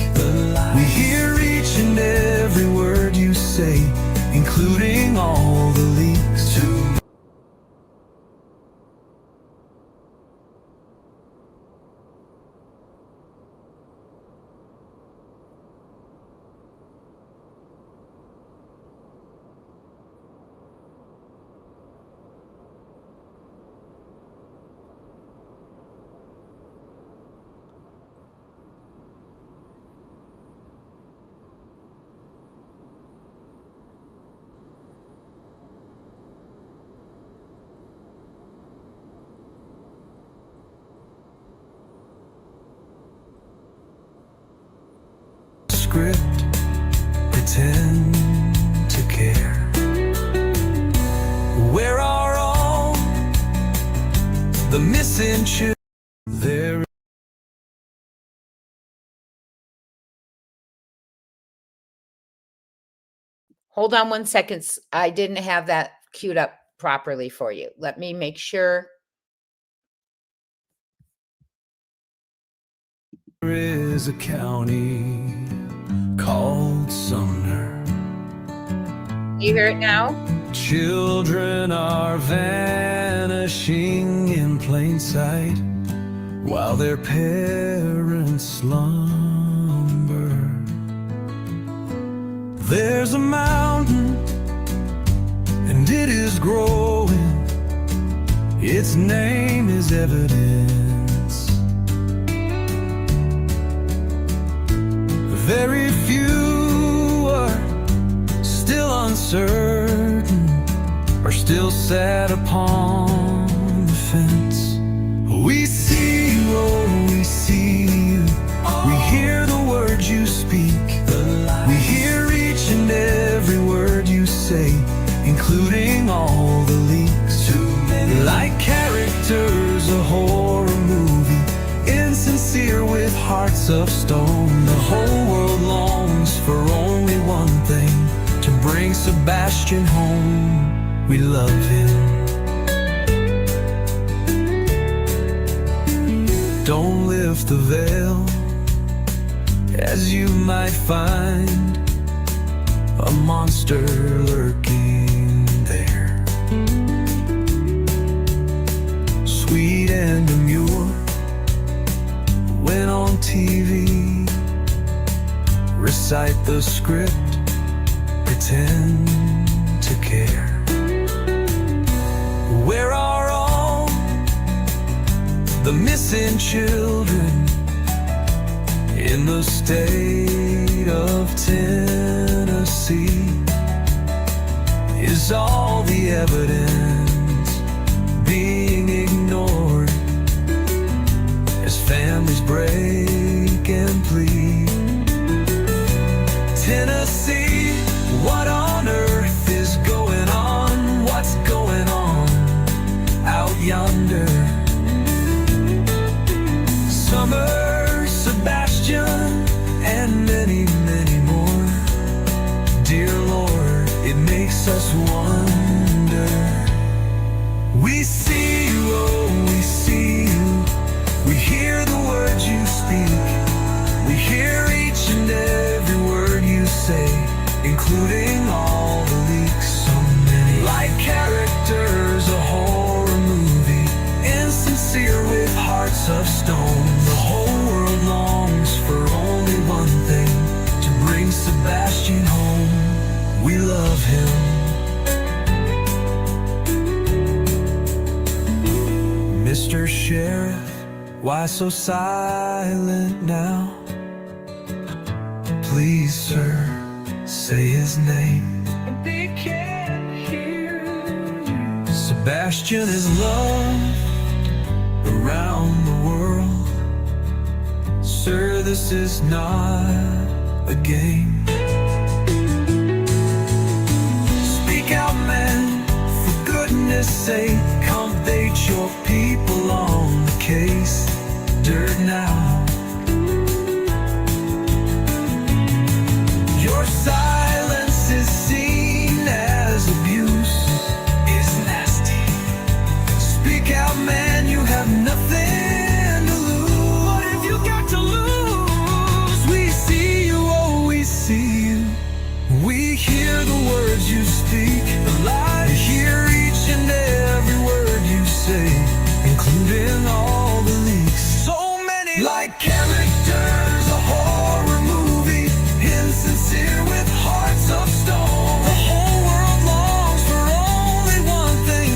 We hear each and every word you say, including all the leaks to script, pretend to care. Where are all the missing children? There. Hold on 1 second. I didn't have that queued up properly for you. Let me make sure. There is a county called Sumner. You hear it now? Children are vanishing in plain sight while their parents slumber. There's a mountain and it is growing. Its name is evidence. Very few are still uncertain, or still sat upon the fence. We see you, oh, we see you. We hear the words you speak. We hear each and every word you say, including all the leaks. Too many. Like characters, a horror movie, insincere with hearts of stone. The whole world longs for only one thing, to bring Sebastian home. We love him. Don't lift the veil, as you might find a monster lurking there. Sweet and demure, when on TV, recite the script, pretend to care. Where are all the missing children in the state of Tennessee is all the evidence being ignored as families break and plead. Tennessee, what on earth is going on? What's going on out yonder? Summer, Sebastian, and many, many more. Dear Lord, it makes us wonder. We see you, oh, we see you. We hear the words you speak. We hear each and every word you say, including all the leaks. So many, like characters, a horror movie, insincere with hearts of stone. The whole world longs for only one thing, to bring Sebastian home. We love him. Mr. Sheriff, why so silent now? Please, sir, say his name. They can't hear you. Sebastian is loved around the world. Sir, this is not a game. Speak out, man, for goodness sake. Update your people on the case. Dirt now. Your silence is seen as abuse. It's nasty. Speak out, man, you have nothing to lose. What have you got to lose? We see you, oh, we see you. We hear the words you speak. The lies, hear each and every word you say, including all the leaks. So many, like characters, a horror movie, insincere with hearts of stone. The whole world longs for only one thing,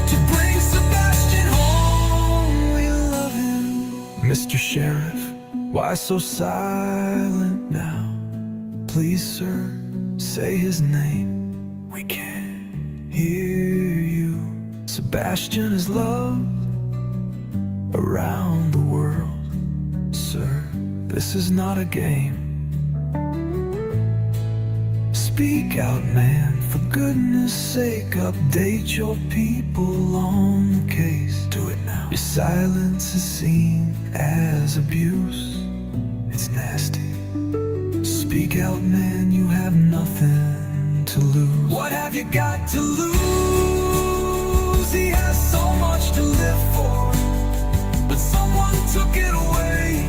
to bring Sebastian home. We love him. Mr. Sheriff, why so silent now? Please, sir, say his name. We can't hear you. Sebastian is loved around the world. Sir, this is not a game. Speak out, man, for goodness sake. Update your people on the case. Do it now. Your silence is seen as abuse. It's nasty. Speak out, man, you have nothing to lose. What have you got to lose? He has so much to live for, but someone took it away.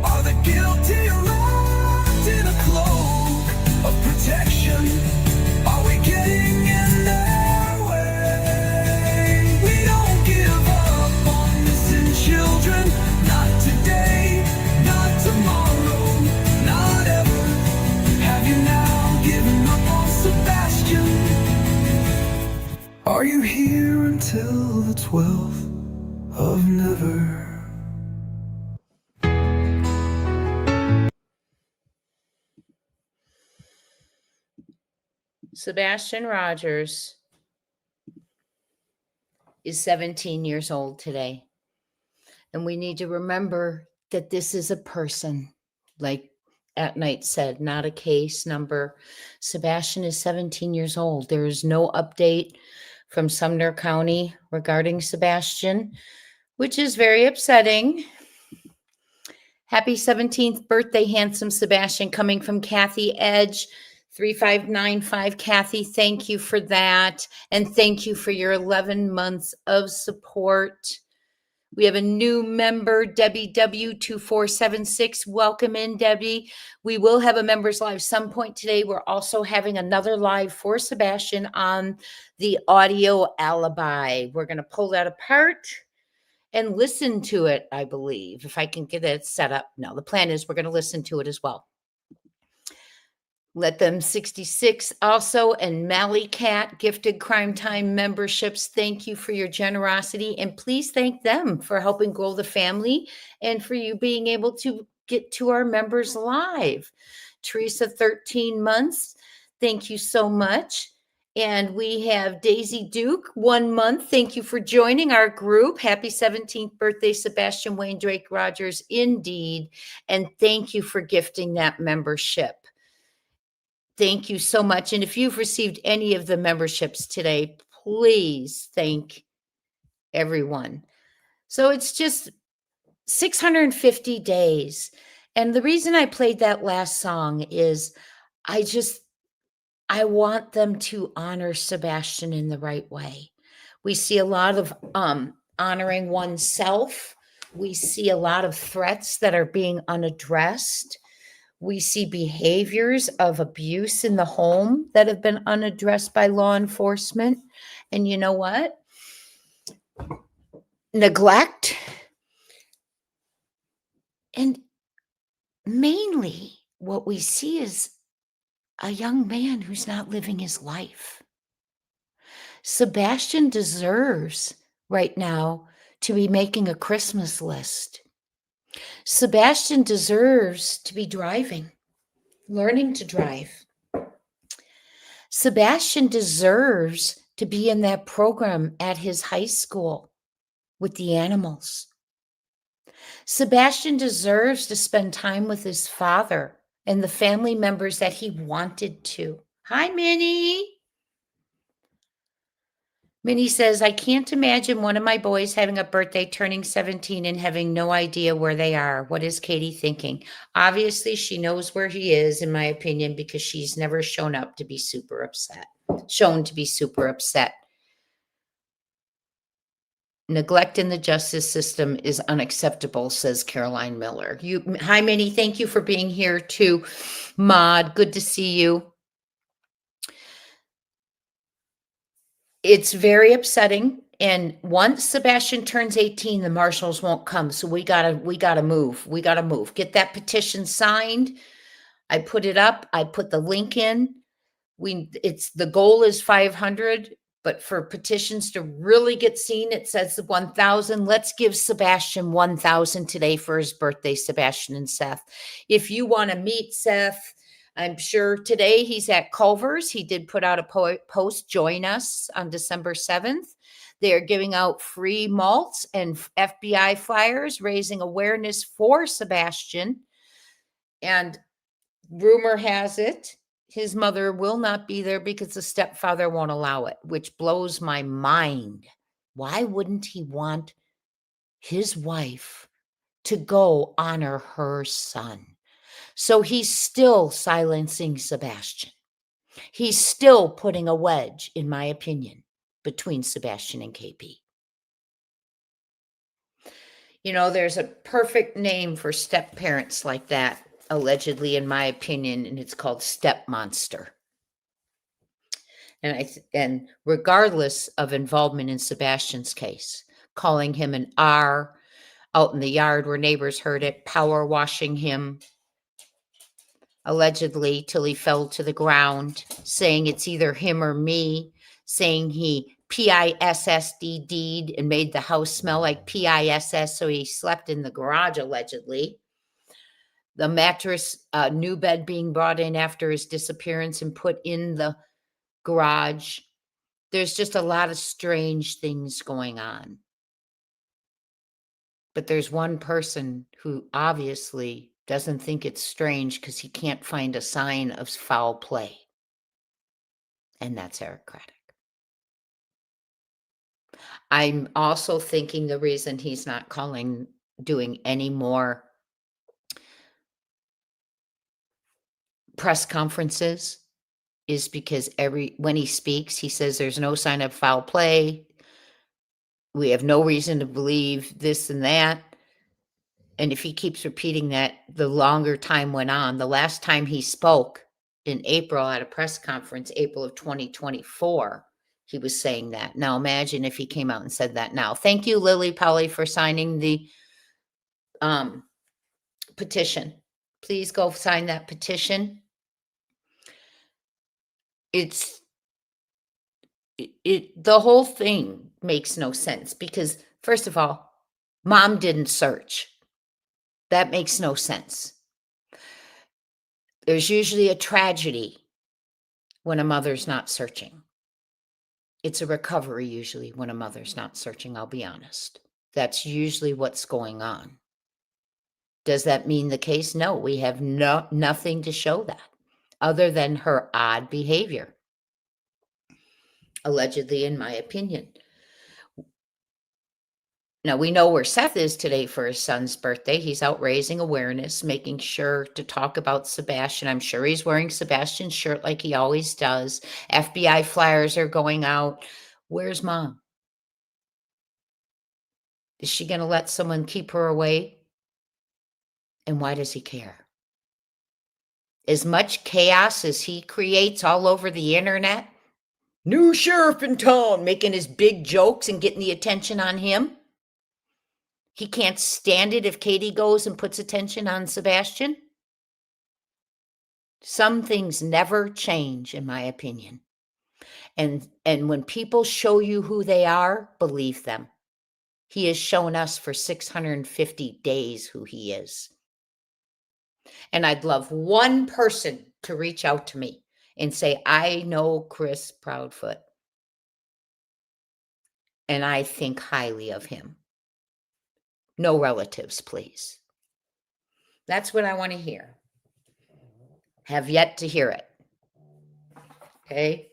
Are the guilty wrapped in a cloak of protection? Are we getting in their way? We don't give up on missing children. Not today, not tomorrow, not ever. Have you now given up on Sebastian? Are you here until the 12th of never? Sebastian Rogers is 17 years old today. And we need to remember that this is a person, like At Night said, not a case number. Sebastian is 17 years old. There is no update from Sumner County regarding Sebastian, which is very upsetting. Happy 17th birthday, handsome Sebastian, coming from Kathy Edge, 3595. Kathy, thank you for that. And thank you for your 11 months of support. We have a new member, Debbie W2476. Welcome in, Debbie. We will have a members live some point today. We're also having another live for Sebastian on the audio alibi. We're going to pull that apart and listen to it, I believe, if I can get it set up. No, the plan is we're going to listen to it as well. Let Them 66 also, and Mally Cat gifted Crime Time memberships. Thank you for your generosity, and please thank them for helping grow the family and for you being able to get to our members live. Teresa, 13 months. Thank you so much. And we have Daisy Duke, 1 month. Thank you for joining our group. Happy 17th birthday, Sebastian Wayne Drake Rogers, indeed. And thank you for gifting that membership. Thank you so much. And if you've received any of the memberships today, please thank everyone. So it's just 650 days. And the reason I played that last song is I want them to honor Sebastian in the right way. We see a lot of honoring oneself. We see a lot of threats that are being unaddressed. We see behaviors of abuse in the home that have been unaddressed by law enforcement. And you know what? Neglect. And mainly what we see is a young man who's not living his life. Sebastian deserves right now to be making a Christmas list. Sebastian deserves to be driving, learning to drive. Sebastian deserves to be in that program at his high school with the animals. Sebastian deserves to spend time with his father and the family members that he wanted to. Hi, Minnie. Minnie says, I can't imagine one of my boys having a birthday, turning 17, and having no idea where they are. What is Katie thinking? Obviously, she knows where he is, in my opinion, because she's never shown to be super upset. Neglect in the justice system is unacceptable, says Caroline Miller. Hi, Minnie. Thank you for being here too. Maud, good to see you. It's very upsetting. And once Sebastian turns 18, the marshals won't come. So we gotta move. We gotta move. Get that petition signed. I put it up. I put the link in. The goal is 500, but for petitions to really get seen, it says 1,000. Let's give Sebastian 1,000 today for his birthday, Sebastian and Seth. If you want to meet Seth, I'm sure today he's at Culver's. He did put out a post, join us on December 7th. They are giving out free MALTS and FBI flyers, raising awareness for Sebastian. And rumor has it, his mother will not be there because the stepfather won't allow it, which blows my mind. Why wouldn't he want his wife to go honor her son? So he's still silencing Sebastian. He's still putting a wedge, in my opinion, between Sebastian and KP. You know, there's a perfect name for step parents like that, allegedly, in my opinion, and it's called step monster. And regardless of involvement in Sebastian's case, calling him an R out in the yard where neighbors heard it, power washing him, allegedly, till he fell to the ground, saying it's either him or me, saying he PISSD'd and made the house smell like PISS, so he slept in the garage, allegedly. The mattress, new bed being brought in after his disappearance and put in the garage. There's just a lot of strange things going on. But there's one person who obviously doesn't think it's strange because he can't find a sign of foul play. And that's Eric Craddock. I'm also thinking the reason he's not doing any more press conferences is because when he speaks, he says there's no sign of foul play. We have no reason to believe this and that. And if he keeps repeating that, the longer time went on. The last time he spoke in April at a press conference, April of 2024, he was saying that. Now imagine if he came out and said that now. Thank you, Lily Polly, for signing the petition. Please go sign that petition. it's the whole thing makes no sense because first of all, mom didn't search. That makes no sense. There's usually a tragedy when a mother's not searching. It's a recovery usually when a mother's not searching, I'll be honest. That's usually what's going on. Does that mean the case? No, we have nothing to show that other than her odd behavior. Allegedly, in my opinion. Now, we know where Seth is today for his son's birthday. He's out raising awareness, making sure to talk about Sebastian. I'm sure he's wearing Sebastian's shirt like he always does. FBI flyers are going out. Where's mom? Is she going to let someone keep her away? And why does he care? As much chaos as he creates all over the internet, new sheriff in town, making his big jokes and getting the attention on him. He can't stand it if Katie goes and puts attention on Sebastian. Some things never change, in my opinion. And when people show you who they are, believe them. He has shown us for 650 days who he is. And I'd love one person to reach out to me and say, I know Chris Proudfoot. And I think highly of him. No relatives, please. That's what I want to hear. Have yet to hear it. Okay?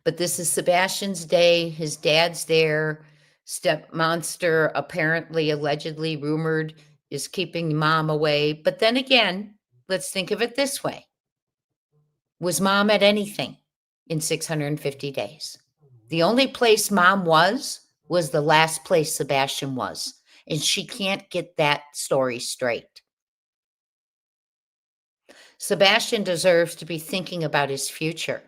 But this is Sebastian's day. His dad's there. Step monster, apparently, allegedly, rumored, is keeping mom away. But then again, let's think of it this way. Was mom at anything in 650 days? The only place mom was the last place Sebastian was. And she can't get that story straight. Sebastian deserves to be thinking about his future.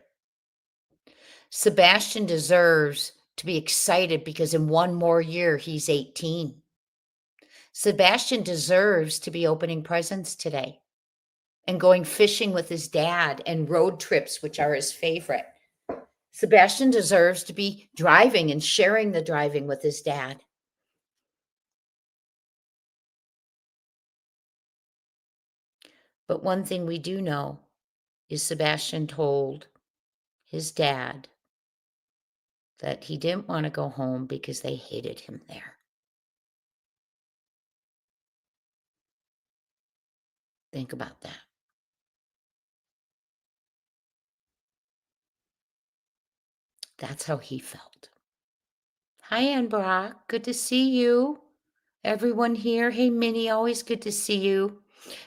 Sebastian deserves to be excited because in one more year, he's 18. Sebastian deserves to be opening presents today and going fishing with his dad and road trips, which are his favorite. Sebastian deserves to be driving and sharing the driving with his dad. But one thing we do know is Sebastian told his dad that he didn't want to go home because they hated him there. Think about that. That's how he felt. Hi, Ann Brock. Good to see you. Everyone here. Hey, Minnie. Always good to see you.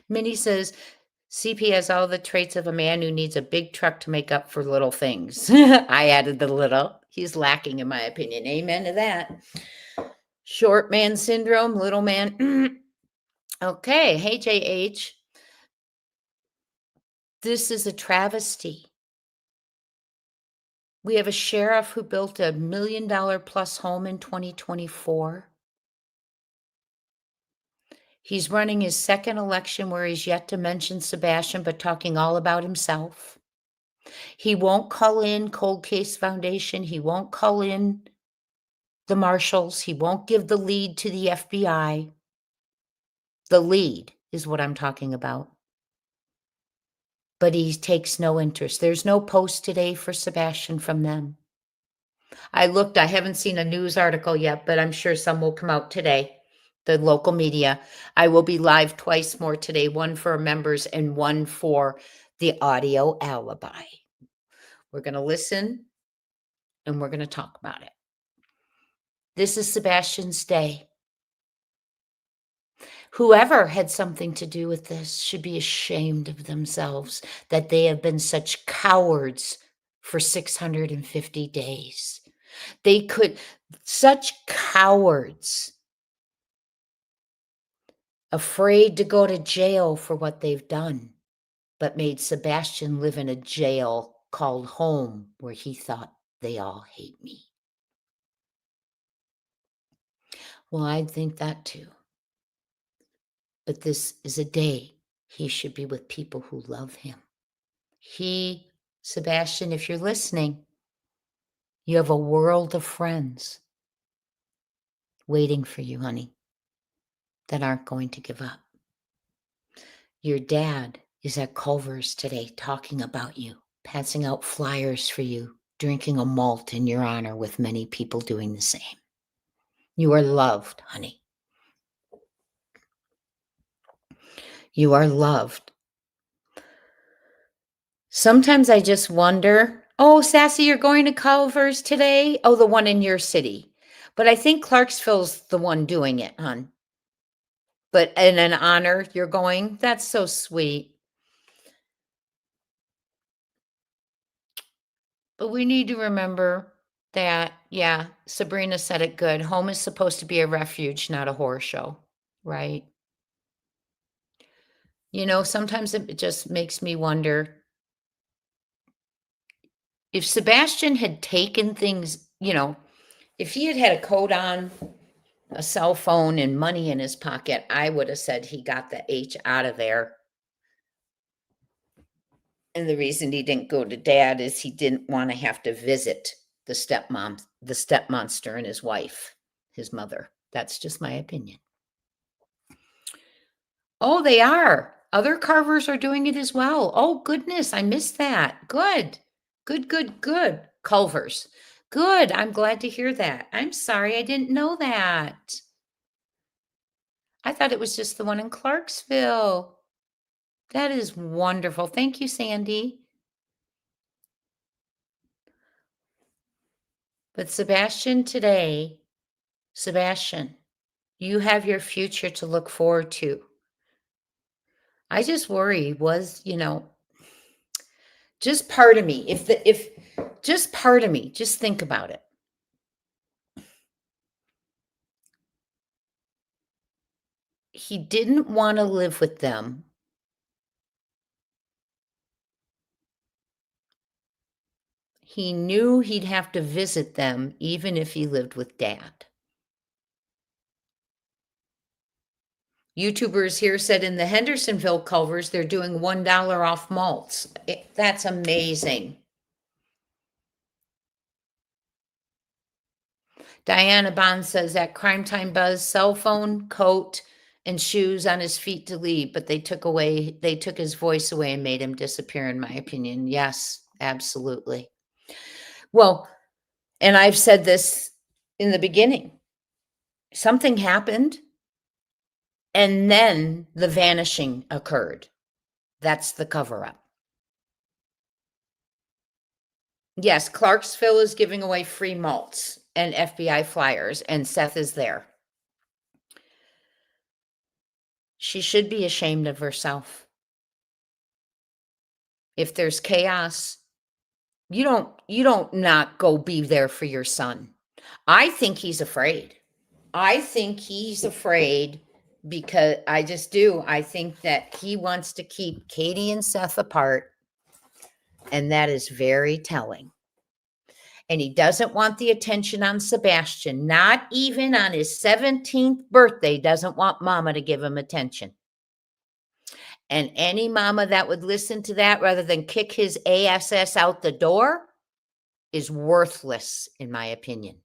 Minnie says, CP has all the traits of a man who needs a big truck to make up for little things. I added the little. He's lacking, in my opinion. Amen to that. Short man syndrome, little man. Okay. Hey, JH. This is a travesty. We have a sheriff who built $1 million plus home in 2024. He's running his second election where he's yet to mention Sebastian, but talking all about himself. He won't call in Cold Case Foundation. He won't call in the marshals. He won't give the lead to the FBI. The lead is what I'm talking about. But he takes no interest. There's no post today for Sebastian from them. I looked, I haven't seen a news article yet, but I'm sure some will come out today. The local media. I will be live twice more today, one for members and one for the audio alibi. We're going to listen and we're going to talk about it. This is Sebastian's day. Whoever had something to do with this should be ashamed of themselves that they have been such cowards for 650 days. Such cowards, afraid to go to jail for what they've done, but made Sebastian live in a jail called home where he thought they all hate me. Well, I think that too. But this is a day he should be with people who love him. He Sebastian, if you're listening, you have a world of friends waiting for you, honey, that aren't going to give up. Your dad is at Culver's today talking about you, passing out flyers for you, drinking a malt in your honor with many people doing the same. You are loved, honey. You are loved. Sometimes I just wonder, oh, Sassy, you're going to Culver's today? Oh, the one in your city. But I think Clarksville's the one doing it, hon. But in an honor, you're going? That's so sweet. But we need to remember that, yeah, Sabrina said it good. Home is supposed to be a refuge, not a horror show, right? You know, sometimes it just makes me wonder if Sebastian had taken things, you know, if he had had a coat on, a cell phone, and money in his pocket, I would have said he got the H out of there. And the reason he didn't go to dad is he didn't want to have to visit the stepmom, the stepmonster and his wife, his mother. That's just my opinion. Oh, they are. Other carvers are doing it as well. Oh, goodness. I missed that. Good. Good, good, good. Culvers. Good. I'm glad to hear that. I'm sorry. I didn't know that. I thought it was just the one in Clarksville. That is wonderful. Thank you, Sandy. But Sebastian today, Sebastian, you have your future to look forward to. I just worry was, you know, just part of me, just part of me, just think about it. He didn't want to live with them. He knew he'd have to visit them even if he lived with dad. YouTubers here said in the Hendersonville Culvers, they're doing $1 off malts. That's amazing. Diana Bond says that Crime Time Buzz cell phone, coat, and shoes on his feet to leave, but they took his voice away and made him disappear, in my opinion. Yes, absolutely. Well, and I've said this in the beginning. Something happened, and then the vanishing occurred. That's the cover-up. Yes, Clarksville is giving away free malts and FBI flyers, and Seth is there. She should be ashamed of herself. If there's chaos, you don't not go be there for your son. I think he's afraid. I think he's afraid because I just do. I think that he wants to keep Katie and Seth apart, and that is very telling. And he doesn't want the attention on Sebastian, not even on his 17th birthday, doesn't want mama to give him attention. And any mama that would listen to that rather than kick his ass out the door is worthless, in my opinion.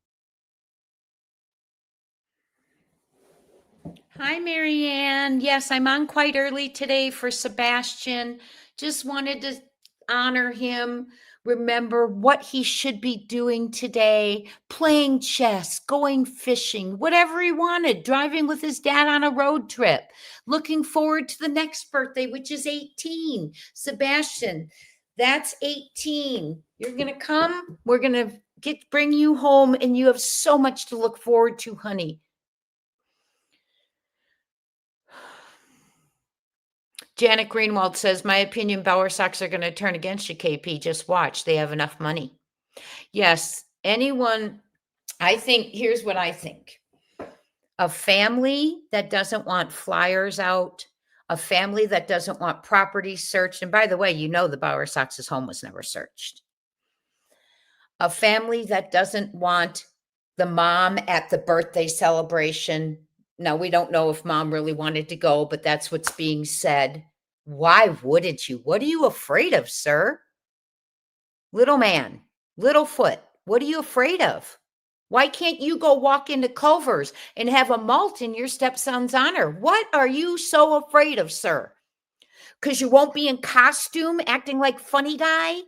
Hi, Marianne. Yes, I'm on quite early today for Sebastian. Just wanted to honor him, remember what he should be doing today, playing chess, going fishing, whatever he wanted, driving with his dad on a road trip, looking forward to the next birthday, which is 18. Sebastian, that's 18. You're going to come. We're going to bring you home, and you have so much to look forward to, honey. Janet Greenwald says, my opinion, Bauer Sox are going to turn against you, KP. Just watch. They have enough money. Yes, anyone, I think, here's what I think. A family that doesn't want flyers out, a family that doesn't want property searched. And by the way, you know the Bauer Sox's home was never searched. A family that doesn't want the mom at the birthday celebration. Now, we don't know if mom really wanted to go, but that's what's being said. Why wouldn't you? What are you afraid of, sir? Little man, Littlefoot, what are you afraid of? Why can't you go walk into Culver's and have a malt in your stepson's honor? What are you so afraid of, sir? Because you won't be in costume acting like funny guy,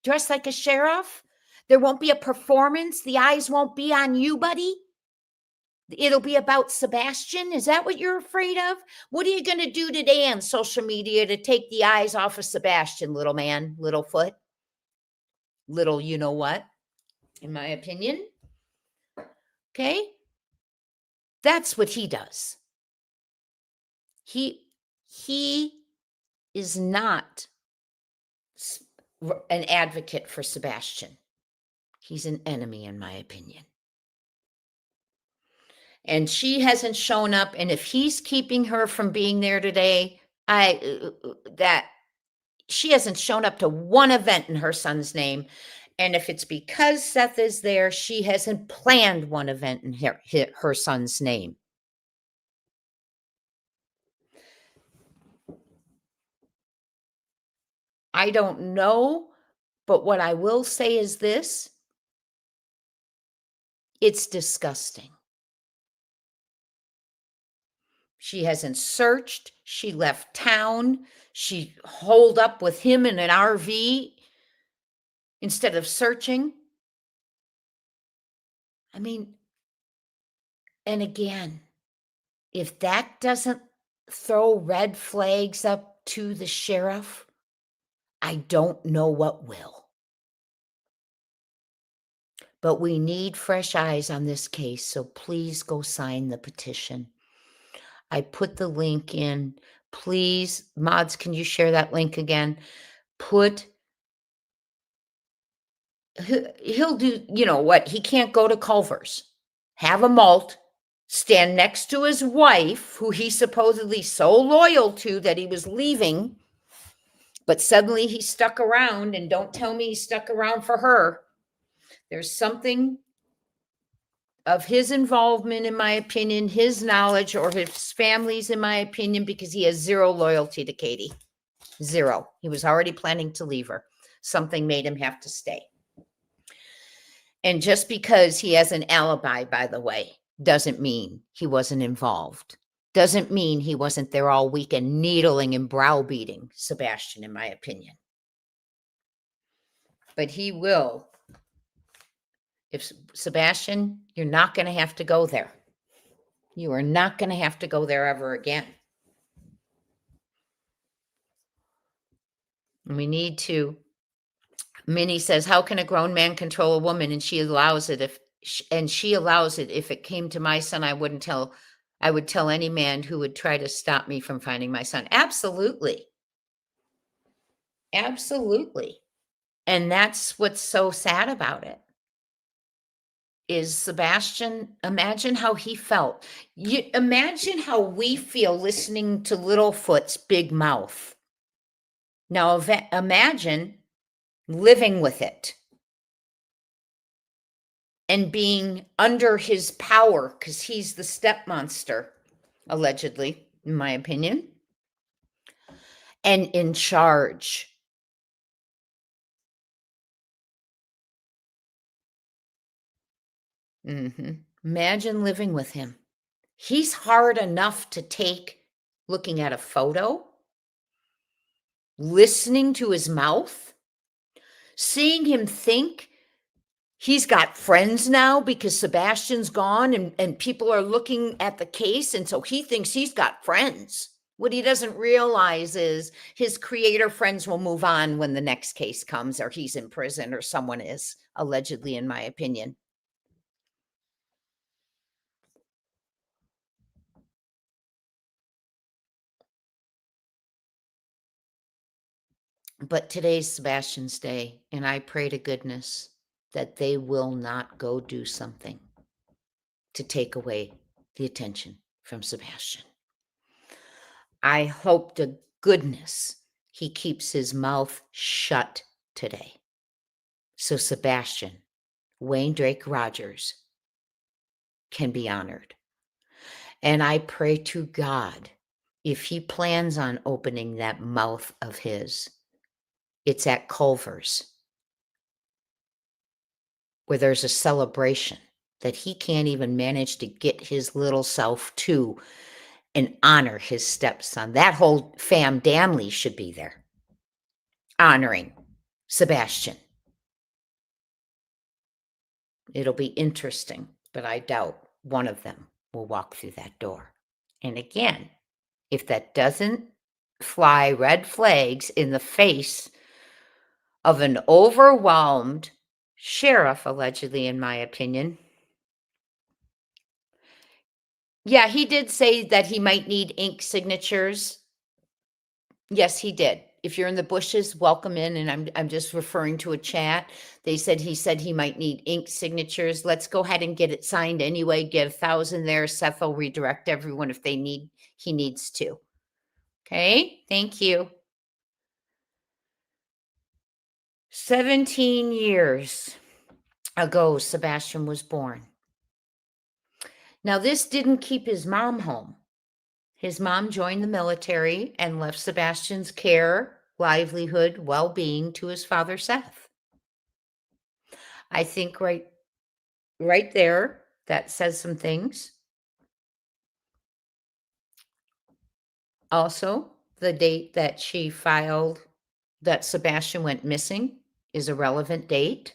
dressed like a sheriff? There won't be a performance? The eyes won't be on you, buddy? It'll be about Sebastian? Is that what you're afraid of? What are you going to do today on social media to take the eyes off of Sebastian, little man, Littlefoot? Little you know what, in my opinion. Okay? That's what he does. He is not an advocate for Sebastian. He's an enemy, in my opinion. And she hasn't shown up. And if he's keeping her from being there today, she hasn't shown up to one event in her son's name. And if it's because Seth is there, she hasn't planned one event in her son's name. I don't know, but what I will say is this: it's disgusting. She hasn't searched. She left town. She holed up with him in an RV instead of searching. I mean, and again, if that doesn't throw red flags up to the sheriff, I don't know what will. But we need fresh eyes on this case, so please go sign the petition. I put the link in. Please, mods, can you share that link again? He'll do, you know what? He can't go to Culver's, have a malt, stand next to his wife, who he's supposedly so loyal to that he was leaving, but suddenly he stuck around, and don't tell me he stuck around for her. There's something of his involvement, in my opinion, his knowledge, or his family's, in my opinion, because he has zero loyalty to Katie. Zero. He was already planning to leave her. Something made him have to stay. And just because he has an alibi, by the way, doesn't mean he wasn't involved. Doesn't mean he wasn't there all weekend needling and browbeating Sebastian, in my opinion. But he will. If Sebastian, you're not going to have to go there. You are not going to have to go there ever again. And we need to. Minnie says, how can a grown man control a woman? And she allows it. If it came to my son, I would tell any man who would try to stop me from finding my son. Absolutely. Absolutely. And that's what's so sad about it. Is Sebastian, imagine how he felt. Imagine how we feel listening to Littlefoot's big mouth. Now imagine living with it and being under his power, because he's the step monster, allegedly, in my opinion, and in charge. Imagine living with him. He's hard enough to take, looking at a photo, listening to his mouth, seeing him think he's got friends now because Sebastian's gone and people are looking at the case. And so he thinks he's got friends. What he doesn't realize is his creator friends will move on when the next case comes, or he's in prison, or someone is, allegedly, in my opinion. But today's Sebastian's day, and I pray to goodness that they will not go do something to take away the attention from Sebastian. I hope to goodness he keeps his mouth shut today, so Sebastian, Wayne Drake Rogers, can be honored. And I pray to God, if he plans on opening that mouth of his, it's at Culver's, where there's a celebration that he can't even manage to get his little self to and honor his stepson. That whole family should be there honoring Sebastian. It'll be interesting, but I doubt one of them will walk through that door. And again, if that doesn't fly red flags in the face of an overwhelmed sheriff, allegedly, in my opinion. Yeah, he did say that he might need ink signatures. Yes, he did. If you're in the bushes, welcome in. And I'm just referring to a chat. He said he might need ink signatures. Let's go ahead and get it signed anyway. Get 1,000 there. Seth will redirect everyone if he needs to. Okay, thank you. 17 years ago, Sebastian was born. Now, this didn't keep his mom home. His mom joined the military and left Sebastian's care, livelihood, well-being to his father, Seth. I think right there, that says some things. Also, the date that she filed that Sebastian went missing is a relevant date.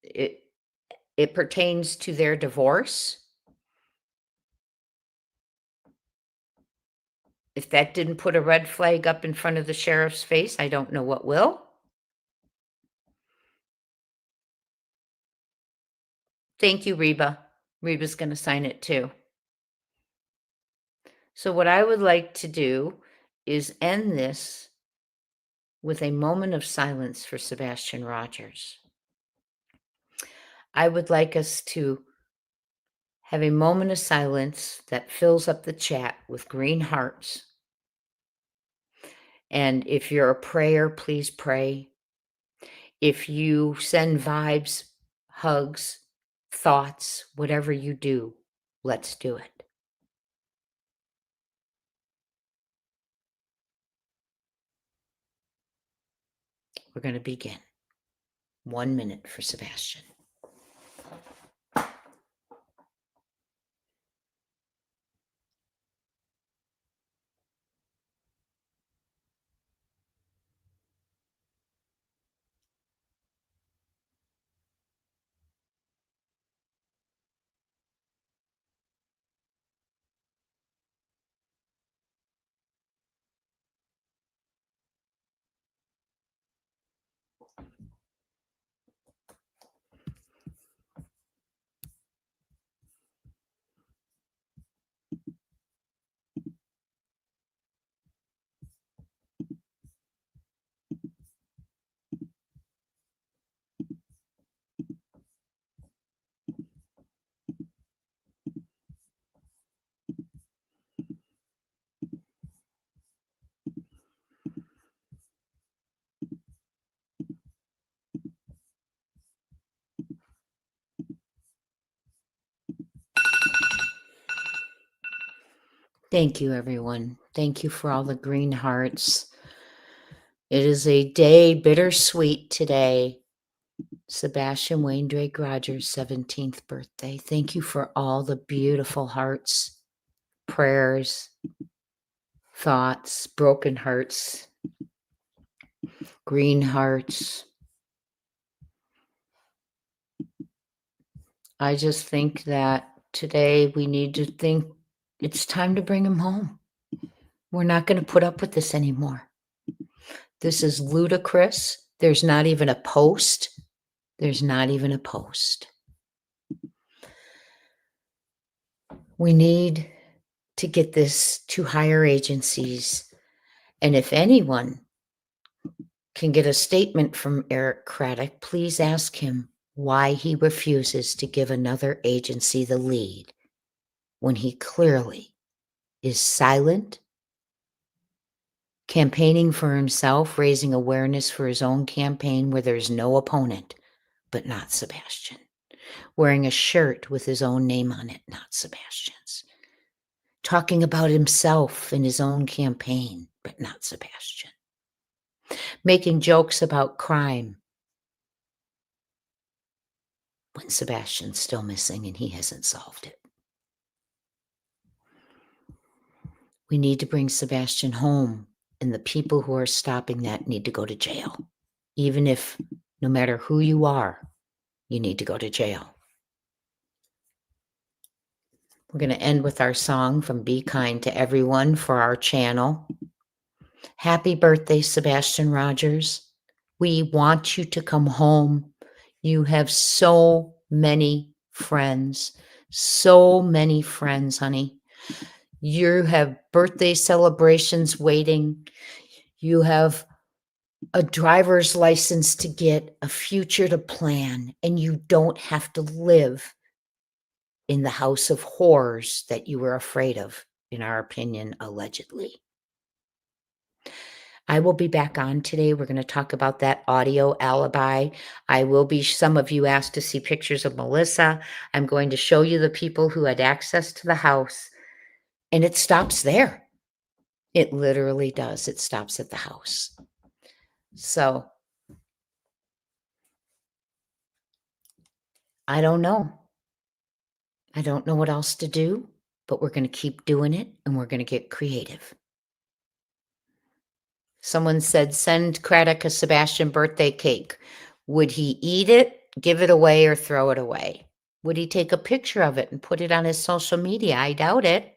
It pertains to their divorce. If that didn't put a red flag up in front of the sheriff's face, I don't know what will. Thank you, Reba. Reba's going to sign it too. So what I would like to do is end this with a moment of silence for Sebastian Rogers. I would like us to have a moment of silence that fills up the chat with green hearts. And if you're a prayer, please pray. If you send vibes, hugs, thoughts, whatever you do, let's do it. We're going to begin. 1 minute for Sebastian. Thank you, everyone. Thank you for all the green hearts. It is a day bittersweet today. Sebastian Wayne Drake Rogers' 17th birthday. Thank you for all the beautiful hearts, prayers, thoughts, broken hearts, green hearts. I just think that today we need to think it's time to bring him home. We're not going to put up with this anymore. This is ludicrous. There's not even a post. There's not even a post. We need to get this to higher agencies. And if anyone can get a statement from Eric Craddock, please ask him why he refuses to give another agency the lead when he clearly is silent, campaigning for himself, raising awareness for his own campaign where there's no opponent, but not Sebastian. Wearing a shirt with his own name on it, not Sebastian's. Talking about himself in his own campaign, but not Sebastian. Making jokes about crime, when Sebastian's still missing and he hasn't solved it. We need to bring Sebastian home, and the people who are stopping that need to go to jail. Even if, no matter who you are, you need to go to jail. We're going to end with our song from Be Kind to Everyone for our channel. Happy birthday, Sebastian Rogers. We want you to come home. You have so many friends. So many friends, honey. You have birthday celebrations waiting. You have a driver's license to get, a future to plan, and you don't have to live in the house of horrors that you were afraid of, in our opinion, allegedly. I will be back on today. We're going to talk about that audio alibi. I will be, some of you asked to see pictures of Melissa. I'm going to show you the people who had access to the house, and it stops there. It literally does. It stops at the house. So I don't know. I don't know what else to do, but we're going to keep doing it, and we're going to get creative. Someone said, send Craddock a Sebastian birthday cake. Would he eat it, give it away, or throw it away? Would he take a picture of it and put it on his social media? I doubt it.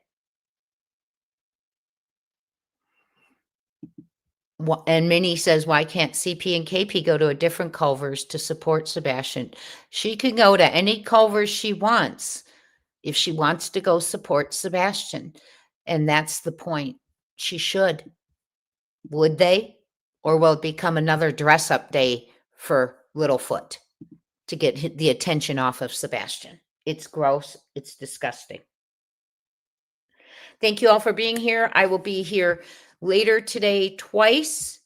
And Minnie says, why can't CP and KP go to a different Culvers to support Sebastian? She can go to any Culvers she wants if she wants to go support Sebastian. And that's the point. She should. Would they? Or will it become another dress-up day for Littlefoot to get the attention off of Sebastian? It's gross. It's disgusting. Thank you all for being here. I will be here later today twice.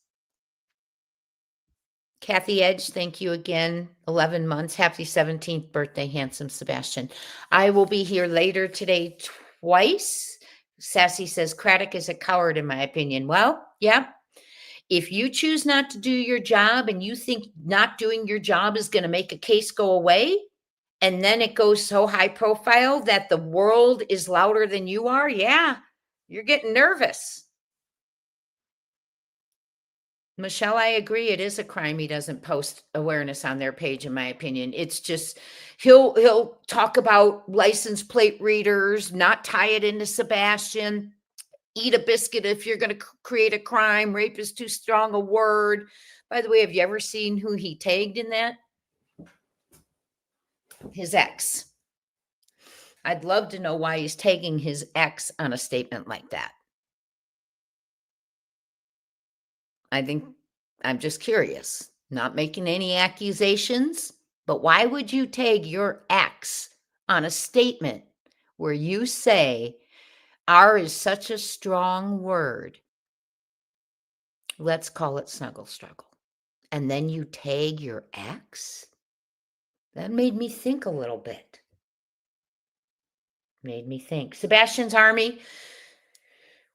Kathy Edge, thank you again. 11 months. Happy 17th birthday, handsome Sebastian. I will be here later today twice. Sassy says, Craddock is a coward in my opinion. Well, yeah. If you choose not to do your job and you think not doing your job is going to make a case go away, and then it goes so high profile that the world is louder than you are, yeah, you're getting nervous. Michelle, I agree. It is a crime he doesn't post awareness on their page, in my opinion. It's just, he'll talk about license plate readers, not tie it into Sebastian, eat a biscuit if you're going to create a crime. Rape is too strong a word. By the way, have you ever seen who he tagged in that? His ex. I'd love to know why he's tagging his ex on a statement like that. I'm just curious, not making any accusations, but why would you tag your ex on a statement where you say, R is such a strong word, let's call it snuggle struggle, and then you tag your ex? That made me think a little bit. Made me think. Sebastian's Army,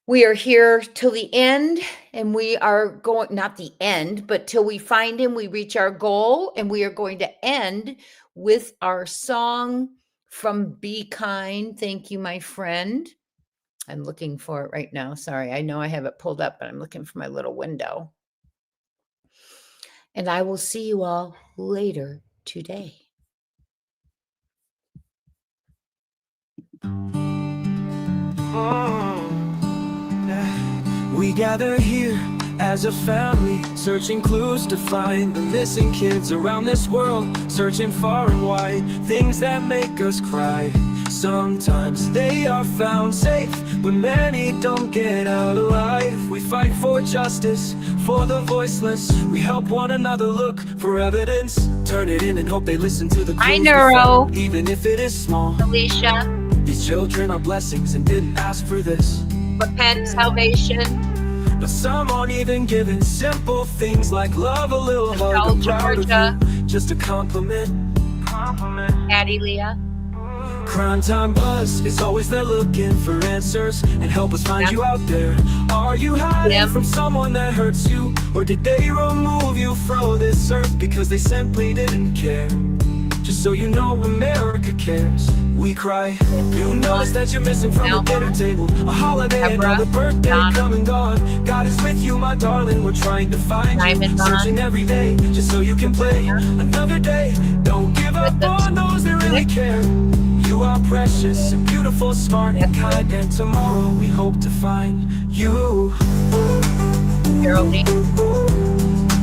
we are here till the end, and we are going, not the end, but till we find him, we reach our goal, and we are going to end with our song from Be Kind. Thank you, my friend. I'm looking for it right now. Sorry, I know I have it pulled up, but I'm looking for my little window. And I will see you all later today. We gather here as a family, searching clues to find the missing kids around this world, searching far and wide, things that make us cry. Sometimes they are found safe, but many don't get out alive. We fight for justice, for the voiceless. We help one another look for evidence, turn it in and hope they listen to the clues. Hi, Neuro. Even if it is small. Alicia. These children are blessings and didn't ask for this. Repent, salvation. But some aren't even given simple things like love, a little hug, I'm proud of you, just a compliment. Addie Leah. Crime Time Buzz is always there looking for answers and help us find you out there. Are you hiding from someone that hurts you? Or did they remove you from this earth because they simply didn't care? just so you know America cares. We cry, you notice that you're missing from the dinner table. A holiday, another birthday come and gone. God is with you, my darling, we're trying to find you. Searching every day, just so you can play another day. Don't give up on those that really care. You are precious and beautiful, smart and kind, and tomorrow we hope to find you. Geraldine,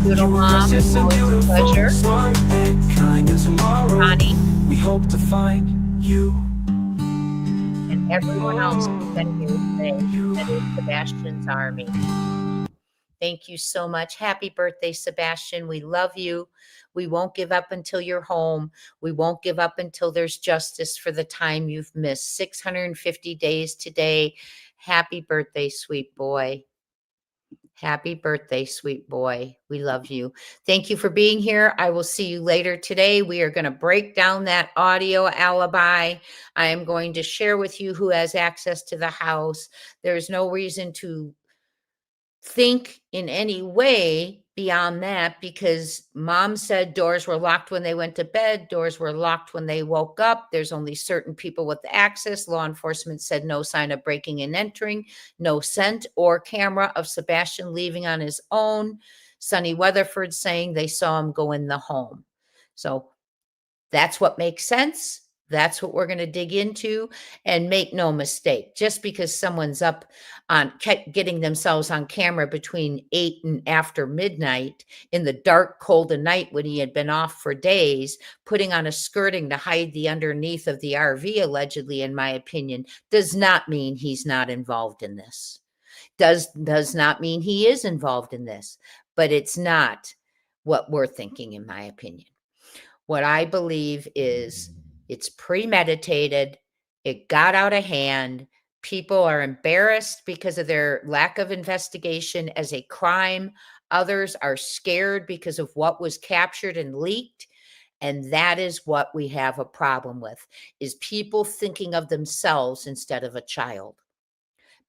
Doodle Mom, Precious and always a beautiful, pleasure. smart and kind, and tomorrow Connie, we hope to find you. and everyone else who's been here today. That is Sebastian's Army. Thank you so much. Happy birthday, Sebastian. We love you. We won't give up until you're home. We won't give up until there's justice for the time you've missed. 650 days today. Happy birthday, sweet boy. Happy birthday, sweet boy. We love you. Thank you for being here. I will see you later today. We are going to break down that audio alibi. I am going to share with you who has access to the house. There's no reason to think in any way beyond that, because mom said doors were locked when they went to bed, doors were locked when they woke up. There's only certain people with access. Law enforcement said no sign of breaking and entering, no scent or camera of Sebastian leaving on his own. Sonny Weatherford saying they saw him go in the home. So that's what makes sense. That's what we're going to dig into. And make no mistake, just because someone's up on getting themselves on camera between 8 and after midnight in the dark, cold of night when he had been off for days, putting on a skirting to hide the underneath of the RV, allegedly, in my opinion, does not mean he's not involved in this. Does not mean he is involved in this, but it's not what we're thinking, in my opinion. What I believe is it's premeditated. It got out of hand. People are embarrassed because of their lack of investigation as a crime. Others are scared because of what was captured and leaked. And that is what we have a problem with, is people thinking of themselves instead of a child.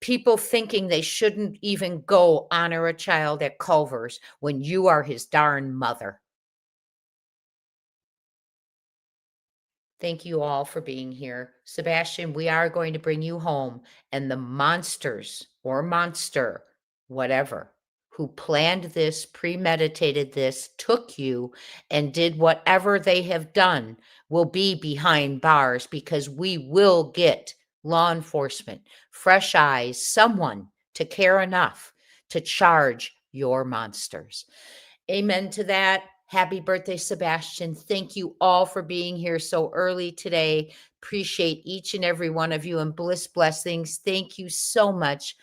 People thinking they shouldn't even go honor a child at Culver's when you are his darn mother. Thank you all for being here. Sebastian, we are going to bring you home, and the monsters or monster, whatever, who planned this, premeditated this, took you and did whatever they have done will be behind bars, because we will get law enforcement, fresh eyes, someone to care enough to charge your monsters. Amen to that. Happy birthday, Sebastian. Thank you all for being here so early today. Appreciate each and every one of you, and bliss blessings. Thank you so much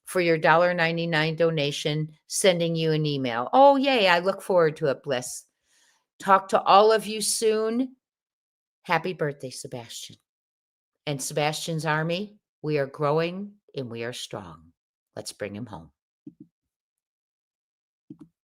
for your $1.99 donation, sending you an email. Oh, yay. I look forward to it, Bliss. Talk to all of you soon. Happy birthday, Sebastian. And Sebastian's Army, we are growing and we are strong. Let's bring him home.